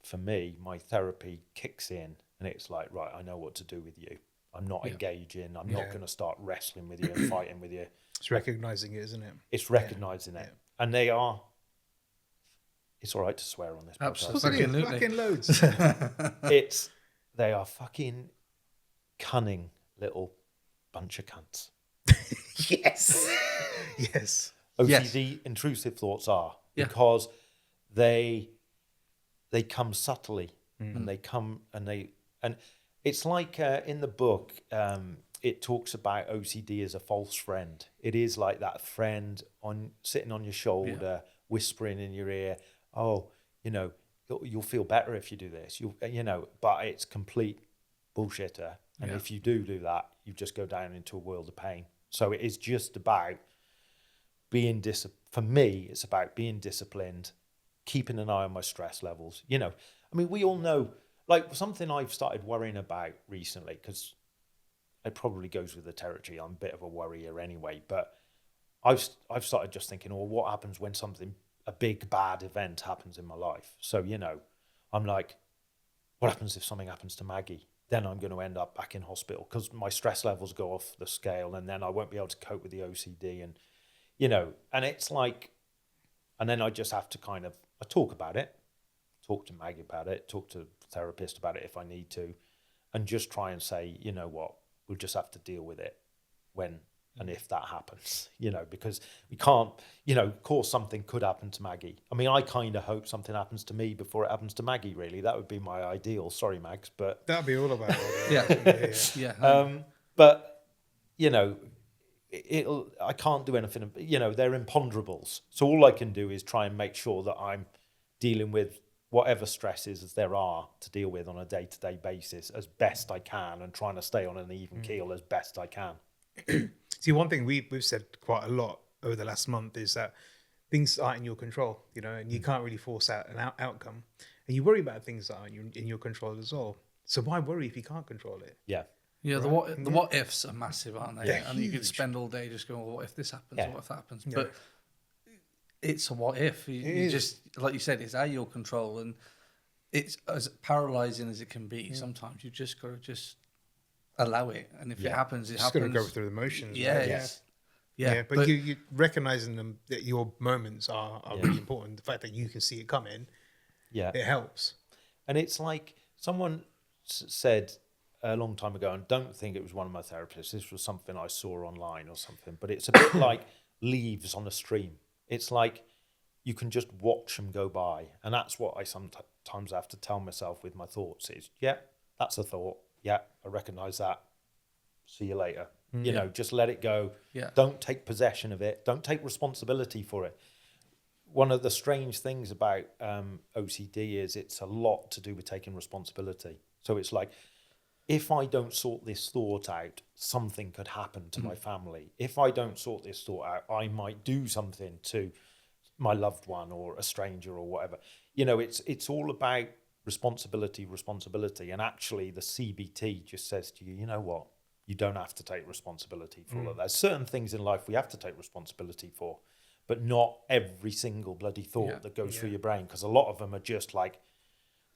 for me, my therapy kicks in, and it's like, right, I know what to do with you. I'm not engaging. I'm not going to start wrestling with you and fighting with you.
It's recognizing it, isn't it?
It's recognizing it. And they are, it's all right to swear on this podcast.
Absolutely. Fucking loads.
They are fucking cunning little bunch of cunts.
Yes.
OCD intrusive thoughts are, because they come subtly, and they come and it's like in the book, it talks about OCD as a false friend. It is like that friend sitting on your shoulder, whispering in your ear, oh, you'll feel better if you do this. But it's complete bullshitter. And if you do that, you just go down into a world of pain. So it is just about being for me, it's about being disciplined, keeping an eye on my stress levels. I mean, we all know, like something I've started worrying about recently, because it probably goes with the territory. I'm a bit of a worrier anyway, but I've started just thinking, well, what happens when a big bad event happens in my life? So, I'm like, what happens if something happens to Maggie? Then I'm going to end up back in hospital because my stress levels go off the scale, and then I won't be able to cope with the OCD, and and it's like, and then I just have to I talk about it, talk to Maggie about it, talk to a therapist about it if I need to, and just try and say, you know what, we'll just have to deal with it when and if that happens, because we can't, of course something could happen to Maggie. I mean, I kind of hope something happens to me before it happens to Maggie, really. That would be my ideal. Sorry, Mags, but...
That'd be all about it.
Yeah.
But, I can't do anything. They're imponderables. So all I can do is try and make sure that I'm dealing with whatever stresses there are to deal with on a day-to-day basis as best I can, and trying to stay on an even keel as best I can.
See, one thing we've said quite a lot over the last month is that things aren't in your control, and you can't really force out an outcome, and you worry about things that aren't in your control as well. So why worry if you can't control it?
Yeah.
Yeah,
right?
the what ifs are massive, aren't they?
Yeah,
and
huge.
you could spend all day just going, well, what if this happens?
Yeah.
What if that happens?
Yeah.
But it's a what if. You just, like you said, it's out of your control, and it's as paralyzing as it can be. Sometimes you just got to allow it, and if it happens, it
Just
happens.
got to go through the motions.
Yeah,
right?
yeah.
But you recognizing them, that your moments are really important. The fact that you can see it coming, it helps.
And it's like someone said a long time ago, and don't think it was one of my therapists, this was something I saw online or something, but it's a bit like leaves on a stream. It's like you can just watch them go by, and that's what I sometimes have to tell myself with my thoughts is, that's a thought. Yeah, I recognize that. See you later. Just let it go.
Yeah.
Don't take possession of it. Don't take responsibility for it. One of the strange things about OCD is it's a lot to do with taking responsibility. So it's like, if I don't sort this thought out, something could happen to my family. If I don't sort this thought out, I might do something to my loved one or a stranger or whatever. It's all about responsibility. And actually the CBT just says to you, you know what? You don't have to take responsibility for all of that. Certain things in life we have to take responsibility for, but not every single bloody thought that goes through your brain, because a lot of them are just like,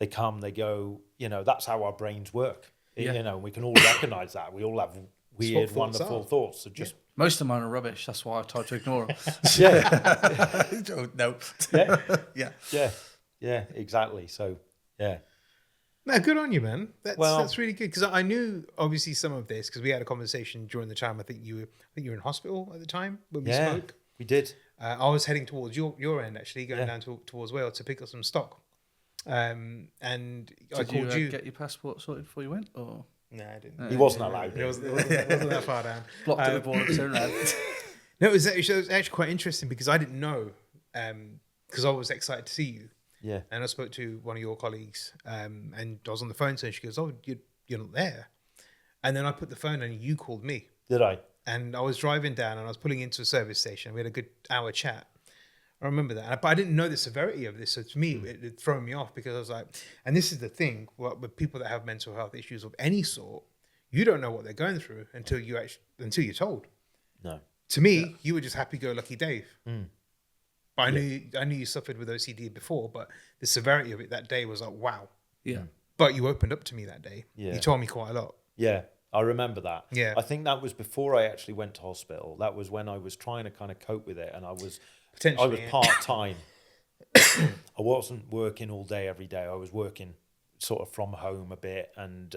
they come, they go, that's how our brains work. We can all recognize that. We all have weird, wonderful thoughts. So just
most of mine are rubbish. That's why I try to ignore them. No.
Yeah, exactly. So, yeah.
No, good on you, man. That's really good, because I knew obviously some of this because we had a conversation during the time. I think you were in hospital at the time when we spoke.
We did.
I was heading towards your end, actually, going down towards Wales to pick up some stock. And I called you.
Get your passport sorted before you went, or
no, I didn't.
He wasn't allowed.
It wasn't that far down.
blocked at the border, turned around.
No, it was actually quite interesting because I didn't know, because I was excited to see you.
Yeah.
And I spoke to one of your colleagues, and I was on the phone, so she goes, "Oh, you're not there." And then I put the phone and you called me.
Did I?
And I was driving down and I was pulling into a service station. We had a good hour chat. I remember that. But I didn't know the severity of this. So to me, it had thrown me off, because I was like, and this is the thing, with people that have mental health issues of any sort, you don't know what they're going through until you're told.
No.
To me, you were just happy-go-lucky Dave. But I knew you suffered with OCD before, but the severity of it that day was like, wow.
Yeah.
But you opened up to me that day.
Yeah.
You told me quite a lot.
Yeah, I remember that.
Yeah.
I think that was before I actually went to hospital. That was when I was trying to kind of cope with it, and I was part-time. I wasn't working all day every day. I was working sort of from home a bit, and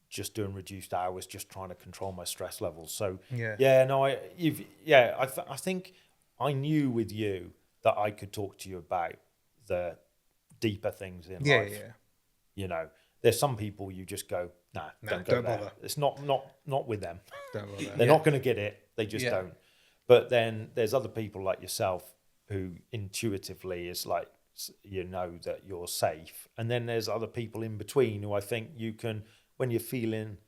just doing reduced hours, just trying to control my stress levels. So I think I knew with you that I could talk to you about the deeper things in life.
Yeah.
There's some people you just go, nah, don't go there.
bother.
It's not with them.
Don't bother.
They're not going to get it. They just don't. But then there's other people like yourself who intuitively is like, that you're safe. And then there's other people in between who I think you can, when you're feeling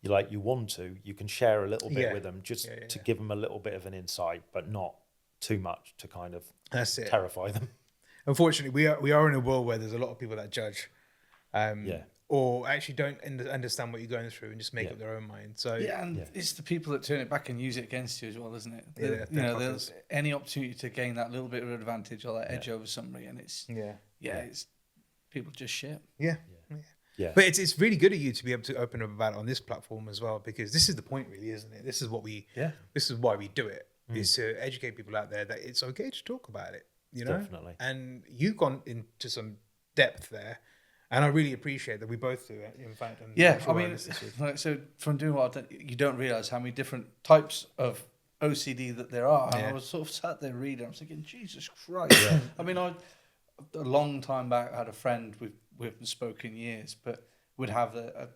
like you want to, you can share a little bit with them, just to give them a little bit of an insight, but not too much to kind of
That's it.
terrify them.
unfortunately, we are in a world where there's a lot of people that judge, or actually don't understand what you're going through and just make up their own mind. So
and it's the people that turn it back and use it against you as well, isn't it? There's any opportunity to gain that little bit of advantage or that edge over somebody, and it's it's people just shit.
Yeah. But it's really good of you to be able to open up about it on this platform as well, because this is the point, really, isn't it? This is what this is why we do it, is to educate people out there that it's okay to talk about it, you know?
Definitely.
And you've gone into some depth there, and I really appreciate that we both do it, in fact. And
I mean, so from doing what I've done, you don't realise how many different types of OCD that there are. And I was sort of sat there reading, I was thinking, Jesus Christ. I mean, a long time back, I had a friend we haven't spoken years, but would have a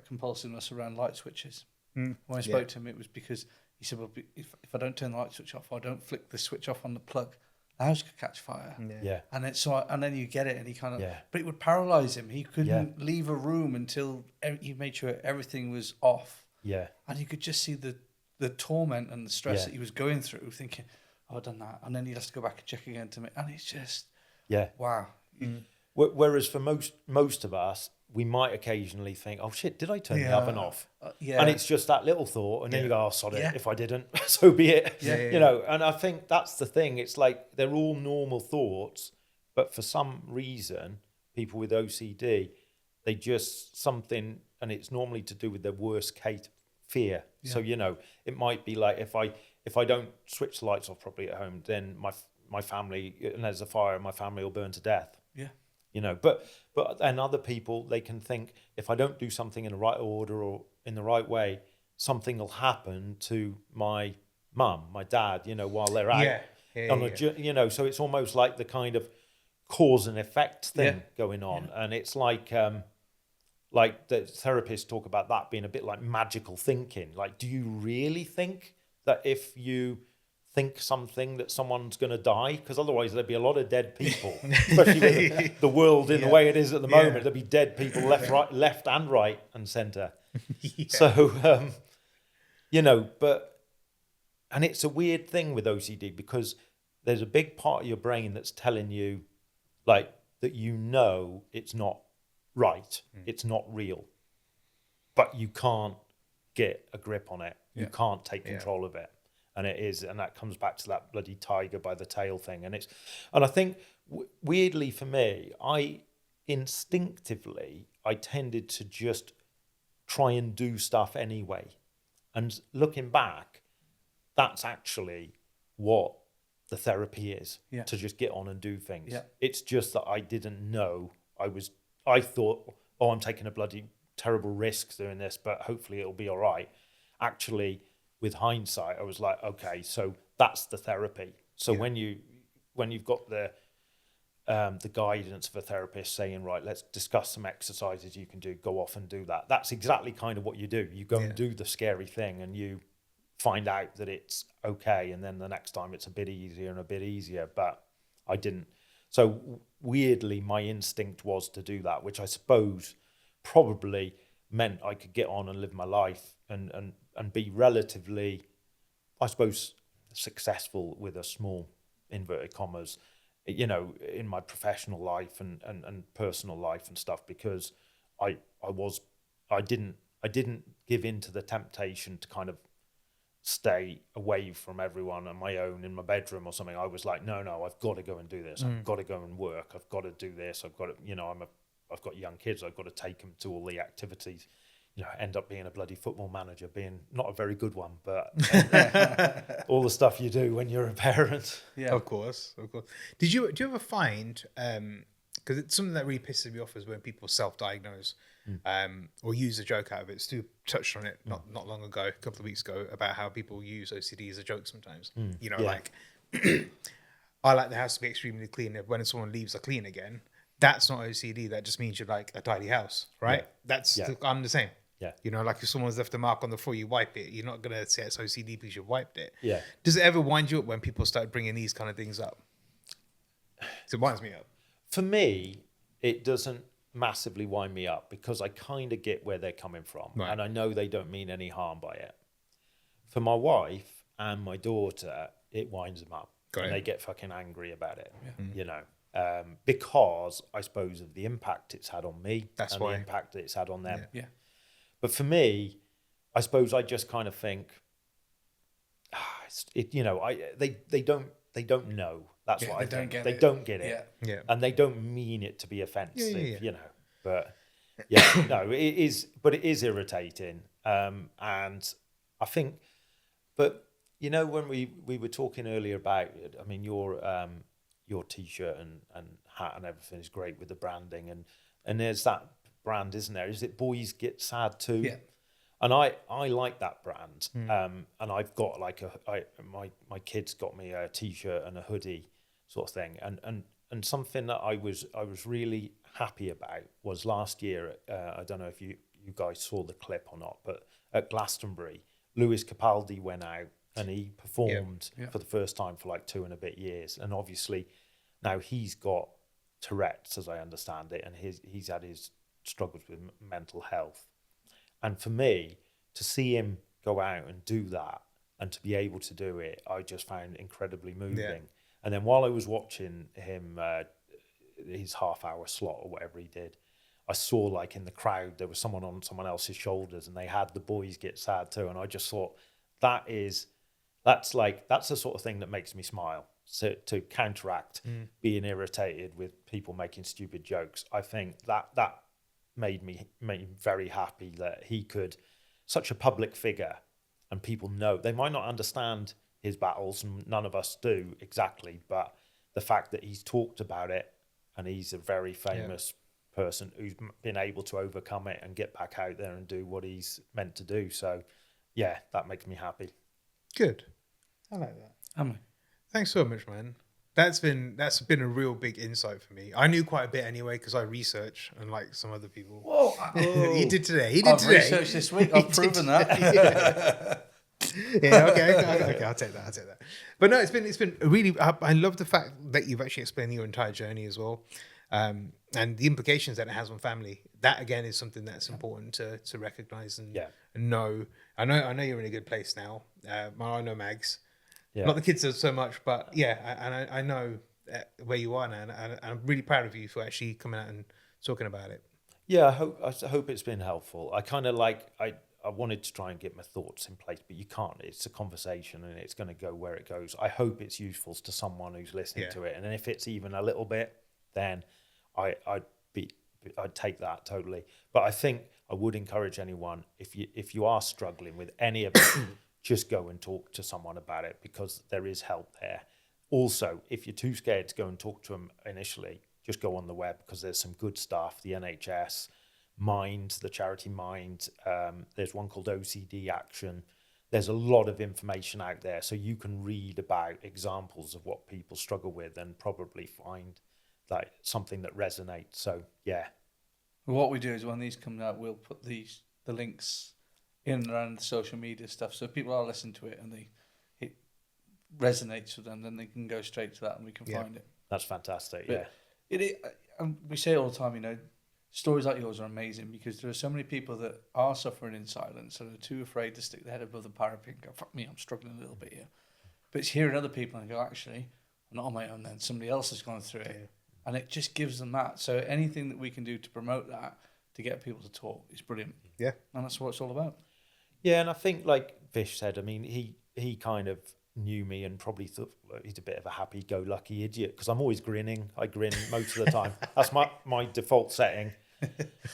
compulsiveness around light switches. When I spoke to him, it was because he said, well, if I don't turn the light switch off, or I don't flick the switch off on the plug, the house could catch fire. And then you get it, and he kind of, but it would paralyze him. He couldn't leave a room until you made sure everything was off. And you could just see the torment and the stress that he was going through, thinking, oh, I've done that. And then he has to go back and check again to me. And it's just, wow.
Whereas for most of us, we might occasionally think, oh shit, did I turn the oven off? And it's just that little thought, and then you go, oh, sod it, if I didn't, so be it. You know, and I think that's the thing. It's like they're all normal thoughts, but for some reason, people with OCD, they just something, and it's normally to do with their worst case fear. So, you know, it might be like if I don't switch the lights off properly at home, then my family, and there's a fire, my family will burn to death. You know, but then other people, they can think, if I don't do something in the right order or in the right way, something will happen to my mum, my dad, you know, while they're out. You know, so it's almost like the kind of cause and effect thing going on. And it's like the therapists talk about that being a bit like magical thinking. Like, do you really think that if you think something that someone's going to die? Because otherwise there'd be a lot of dead people, especially with the world in the way it is at the moment. There'd be dead people left and right and centre. So you know, and it's a weird thing with OCD, because there's a big part of your brain that's telling you like that, you know, it's not right, it's not real, but you can't get a grip on it, you can't take control of it. And it is, and that comes back to that bloody tiger by the tail thing. And I think weirdly for me, I tended to just try and do stuff anyway. And looking back, that's actually what the therapy is, to just get on and do things. It's just that I didn't know. I thought, oh, I'm taking a bloody terrible risk doing this, but hopefully it'll be all right. Actually, with hindsight, I was like, okay, so that's the therapy. So when you've got the guidance of a therapist saying, right, let's discuss some exercises you can do, go off and do that. That's exactly kind of what you do. You go and do the scary thing, and you find out that it's okay, and then the next time it's a bit easier and a bit easier. But I didn't. So weirdly, my instinct was to do that, which I suppose probably meant I could get on and live my life and be relatively, I suppose, successful with a small inverted commas, you know, in my professional life and personal life and stuff, because I didn't give in to the temptation to kind of stay away from everyone on my own in my bedroom or something. I was like, no, I've got to go and do this. I've got to go and work. I've got to do this. I've got to, you know, I've got young kids. I've got to take them to all the activities. You know, end up being a bloody football manager, being not a very good one, but all the stuff you do when you're a parent.
Yeah, of course. Do you ever find, because it's something that really pisses me off is when people self-diagnose or use a joke out of it. Stu touched on it not long ago, a couple of weeks ago, about how people use OCD as a joke sometimes. You know, like, I like the house to be extremely clean. When someone leaves a clean again, that's not OCD. That just means you like a tidy house, right? I'm the same.
Yeah.
You know, like if someone's left a mark on the floor, you wipe it. You're not going to say it's OCD because you've wiped it.
Yeah.
Does it ever wind you up when people start bringing these kind of things up? It winds me up.
For me, it doesn't massively wind me up, because I kind of get where they're coming from. Right. And I know they don't mean any harm by it. For my wife and my daughter, it winds them up. And they get fucking angry about it, you know. because I suppose of the impact it's had on me
That's
and
why.
the impact that it's had on them.
Yeah.
But for me, I suppose I just kind of think, they don't know. That's what I think. They don't get it.
Yeah.
And they don't mean it to be offensive,
Yeah.
But yeah, no, it is. But it is irritating. And I think, but when we were talking earlier about it, I mean, your T-shirt and hat and everything is great with the branding, and there's that brand, isn't there? Is it Boys Get Sad Too?
Yeah.
And I like that brand. And I've got my kids got me a T-shirt and a hoodie sort of thing. And something that I was really happy about was last year. I don't know if you guys saw the clip or not, but at Glastonbury, Lewis Capaldi went out and he performed for the first time for like 2 and a bit years. And obviously now he's got Tourette's, as I understand it, and he's had his struggles with mental health. And for me, to see him go out and do that and to be able to do it, I just found incredibly moving. Yeah. And then while I was watching him, his half-hour slot or whatever he did, I saw like in the crowd, there was someone on someone else's shoulders and they had the Boys Get Sad Too. And I just thought, that's the sort of thing that makes me smile. So to counteract being irritated with people making stupid jokes, I think that made me very happy that he could, such a public figure, and people know, they might not understand his battles, and none of us do exactly, but the fact that he's talked about it and he's a very famous person who's been able to overcome it and get back out there and do what he's meant to do. So yeah, that makes me happy.
Good. I like that. Thanks so much, man. That's been a real big insight for me. I knew quite a bit anyway because I research, unlike some other people.
Whoa!
He did today.
I've researched this week. I've proven that.
Okay. I'll take that. But no, it's been really. I love the fact that you've actually explained your entire journey as well, and the implications that it has on family. That again is something that's important to recognize and know. I know you're in a good place now. I know Mags. Yeah. Not the kids so much, but I know where you are now, and I'm really proud of you for actually coming out and talking about it.
Yeah, I hope it's been helpful. I kind of I wanted to try and get my thoughts in place, but you can't. It's a conversation, and it's going to go where it goes. I hope it's useful to someone who's listening to it, and if it's even a little bit, then I'd take that totally. But I think I would encourage anyone, if you are struggling with any of it. Just go and talk to someone about it because there is help there. Also, if you're too scared to go and talk to them initially, just go on the web because there's some good stuff. The NHS, Mind, the charity Mind. There's one called OCD Action. There's a lot of information out there. So you can read about examples of what people struggle with and probably find like something that resonates. So, yeah.
What we do is when these come out, we'll put the links in and around the social media stuff, so if people are listening to it and it resonates with them, then they can go straight to that and we can find it.
That's fantastic.
But we say it all the time, stories like yours are amazing because there are so many people that are suffering in silence and are too afraid to stick their head above the parapet and go, fuck me, I'm struggling a little bit here. But it's hearing other people and go, actually, I'm not on my own then, somebody else has gone through it. And it just gives them that. So anything that we can do to promote that, to get people to talk, is brilliant.
Yeah.
And that's what it's all about.
Yeah, and I think, like Vish said, I mean, he kind of knew me and probably thought he's a bit of a happy-go-lucky idiot because I'm always grinning. I grin most of the time. That's my default setting.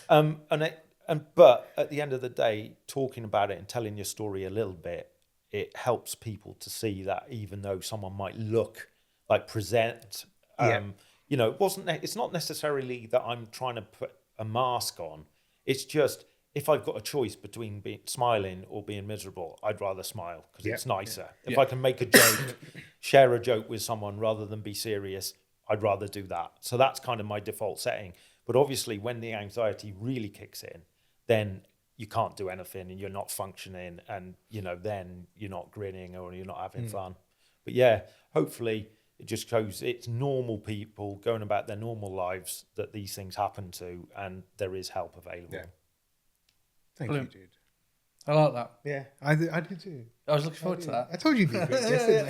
But at the end of the day, talking about it and telling your story a little bit, it helps people to see that even though someone might look like present, it's not necessarily that I'm trying to put a mask on. It's just, if I've got a choice between smiling or being miserable, I'd rather smile because it's nicer. If I can make a joke, share a joke with someone rather than be serious, I'd rather do that. So that's kind of my default setting. But obviously when the anxiety really kicks in, then you can't do anything and you're not functioning and, then you're not grinning or you're not having fun. But yeah, hopefully it just shows it's normal people going about their normal lives that these things happen to and there is help available.
Yeah. Thank you, dude.
I like that.
Yeah, I did too.
I was looking forward to that.
I told you.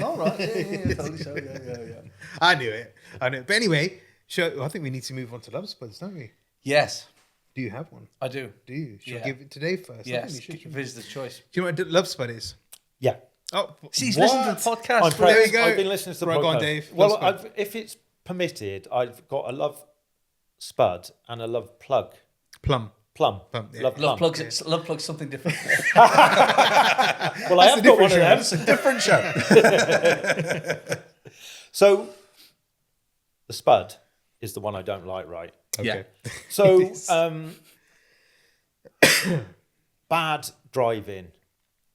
All right. Yeah. Totally so. Yeah.
I knew it. But anyway, Sure, I think we need to move on to love spuds, don't we?
Yes,
Do you have one?
I do.
Do you? Should I
Yeah.
give it to Dave first? I
Yes,
think we should.
Viz the choice.
Do you know what a love spud is?
Yeah.
Oh,
He's
what?
listened to the podcast.
I'm
There
proud.
you go.
I've been listening to the
Right,
podcast.
go on, Dave.
Well,
Love spud.
if it's permitted, I've got a love spud and a love plug.
Plum.
Plum.
Plum, yeah.
Love
Love
plum.
plugs. Love plugs something different.
Well, I have got one of them.
It's a different show.
So, the spud is the one I don't like, right?
Okay.
So, bad driving,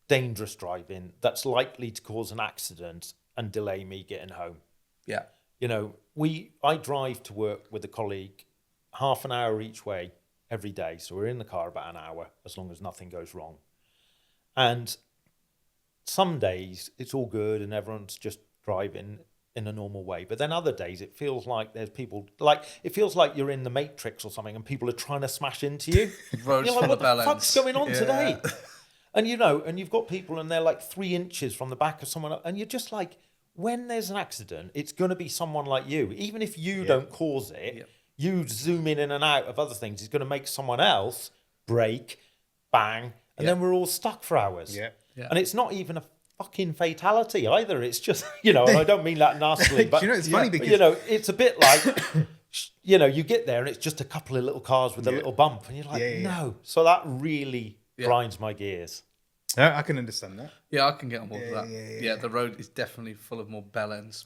dangerous driving that's likely to cause an accident and delay me getting home.
Yeah.
You know, I drive to work with a colleague half an hour each way every day. So we're in the car about an hour as long as nothing goes wrong. And some days it's all good and everyone's just driving in a normal way. But then other days it feels like there's people, like it feels like you're in the Matrix or something and people are trying to smash into you.
Roads
You're like,
full
what
of
the
balance.
fuck's going on
Yeah.
today? And you know, and you've got people and they're like 3 inches from the back of someone else, and you're just like, when there's an accident, it's going to be someone like you. Even if you don't cause it, you zooming in and out of other things is going to make someone else break, bang, and then we're all stuck for hours.
Yeah.
Yeah.
And it's not even a fucking fatality either. It's just, you know, and I don't mean that nastily, but
Do you know, it's funny because
you know, it's a bit like, you know, you get there and it's just a couple of little cars with a little bump, and you're like, no. So that really grinds my gears.
I can understand that.
Yeah, I can get on board with that.
yeah.
Yeah, the road is definitely full of more bell ends.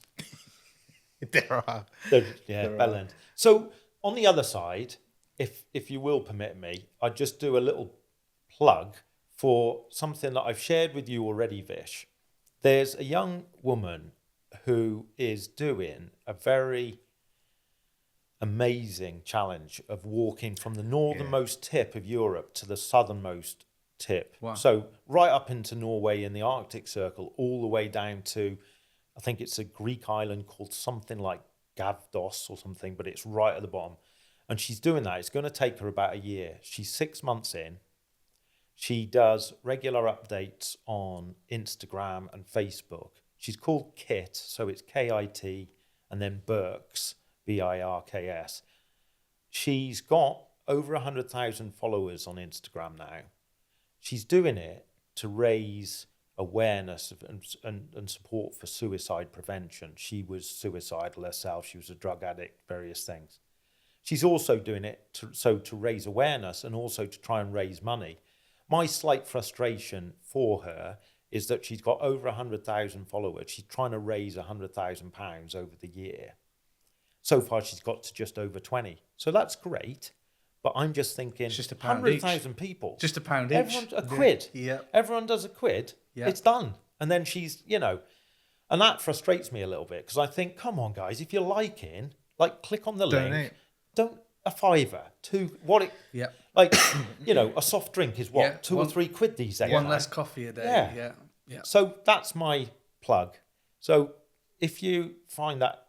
There are.
Bell end. So on the other side, if you will permit me, I'd just do a little plug for something that I've shared with you already, Vish. There's a young woman who is doing a very amazing challenge of walking from the northernmost tip of Europe to the southernmost tip.
Wow.
So right up into Norway in the Arctic Circle, all the way down to, I think it's a Greek island called something like Gavdos or something, but it's right at the bottom. And she's doing that. It's going to take her about a year. She's 6 months in. She does regular updates on Instagram and Facebook. She's called Kit, so it's K-I-T, and then Birks, B-I-R-K-S. She's got over 100,000 followers on Instagram now. She's doing it to raise awareness of, and support for suicide prevention. She was suicidal herself. She was a drug addict, various things. She's also doing it to raise awareness and also to try and raise money. My slight frustration for her is that she's got over 100,000 followers. She's trying to raise £100,000 over the year. So far, she's got to just over 20. So that's great. But I'm just thinking,
It's just a pound each.
100,000 people.
Just a pound each.
Everyone, a quid.
Yeah.
Everyone does a quid.
Yeah.
It's done. And then she's, you know, and that frustrates me a little bit because I think, come on, guys, if you're liking, like, click on the
Donate.
link. Don't a fiver, two, what it,
Yeah.
like, you know, a soft drink is what,
Yeah,
2 or 3 quid these days.
One
now.
less coffee a day.
Yeah.
Yeah. Yeah.
So that's my plug. So if you find that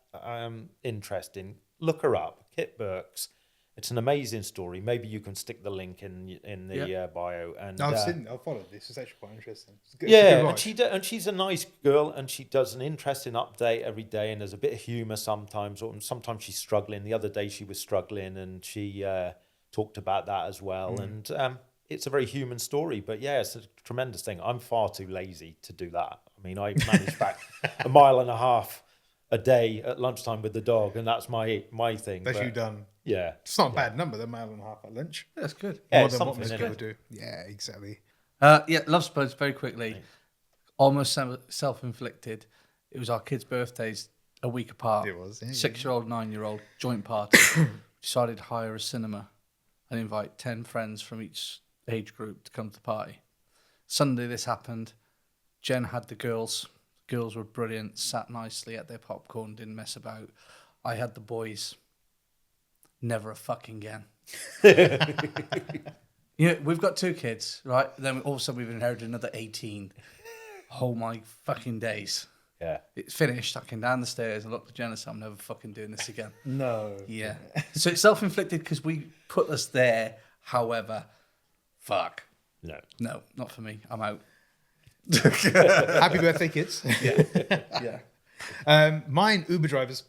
interesting, look her up, Kit Birks. It's an amazing story. Maybe you can stick the link in the bio. And
No, I've followed this. It's actually quite interesting. It's good,
yeah,
it's a good
and
watch.
she's a nice girl, and she does an interesting update every day, and there's a bit of humour sometimes, or sometimes she's struggling. The other day she was struggling, and she talked about that as well. And it's a very human story, but yeah, it's a tremendous thing. I'm far too lazy to do that. I mean, I manage back 1.5 miles a day at lunchtime with the dog, and that's my thing.
That's
but,
you done.
Yeah,
It's not a bad number, the 1.5 miles at lunch.
That's good.
Yeah,
More
it's
than what
something,
most
isn't
people
it?
do. Yeah, exactly.
Yeah, love spuds very quickly. Almost self-inflicted. It was our kids' birthdays a week apart.
It was, yeah,
6-year-old, 9-year-old joint party. Decided to hire a cinema and invite 10 friends from each age group to come to the party. Sunday this happened. Jen had the girls. Girls were brilliant, sat nicely, ate their popcorn, didn't mess about. I had the boys. Never a fucking again. You know, we've got 2 kids, right? Then all of a sudden we've inherited another 18. Oh my fucking days.
yeah.
It's finished. I came down the stairs and looked at Jen and said, I'm never fucking doing this again.
No.
Yeah. So it's self-inflicted because we put us there. However, fuck.
No.
No, not for me. I'm out.
Happy birthday, kids.
Yeah.
Mine, Uber drivers.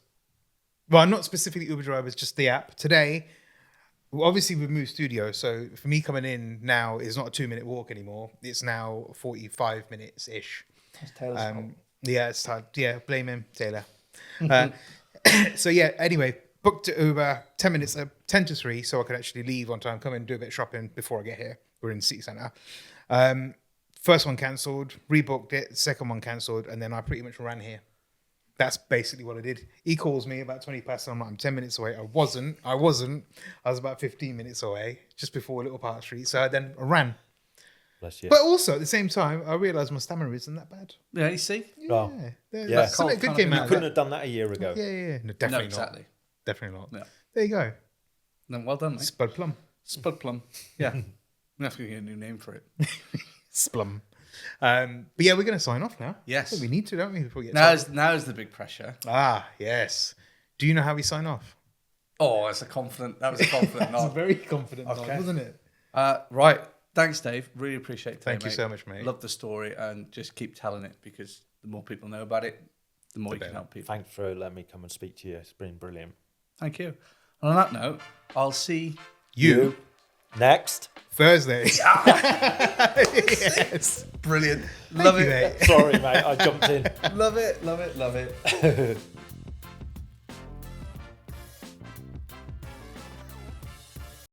Well, not specifically Uber drivers, just the app. Today, well, obviously we've moved studio, so for me coming in now is not a 2-minute walk anymore. It's now 45 minutes ish.
That's Taylor's fault.
Yeah, it's time. Yeah, blame him, Taylor. So yeah, anyway, booked Uber 10 minutes, 10 to 3, so I could actually leave on time, come in, do a bit of shopping before I get here. We're in the city centre. First one cancelled, rebooked it, second one cancelled, and then I pretty much ran here. That's basically what I did. He calls me about 20 past, and I'm like, I'm 10 minutes away. I wasn't. I was about 15 minutes away, just before Little Park Street. So then I ran.
Bless you.
But also, at the same time, I realised my stamina isn't that bad.
Yeah, you see?
Oh.
Yeah. Something good came out
You
of
couldn't
that.
have done that a year ago.
Yeah. No,
No,
definitely not.
exactly.
Definitely not.
Yeah.
There you go.
No, well done, mate.
Spud Plum.
Spud Plum. Yeah. We have to get a new name for it.
Splum. But yeah, we're going to sign off now.
Yes.
I think we need to, don't we? Before we get
Now's the big pressure.
yes. Do you know how we sign off?
Oh, that was a confident
That's a
nod.
very confident nod,
Okay.
wasn't it?
Right. Thanks, Dave. Really appreciate it.
Thank you so much, mate.
Love the story, and just keep telling it, because the more people know about it, the more you can help people.
Thanks for letting me come and speak to you. It's been brilliant.
Thank you. And on that note, I'll see
You.
Next.
Thursday. Yes.
Brilliant.
Love it, mate.
Sorry, mate. I jumped in.
Love it.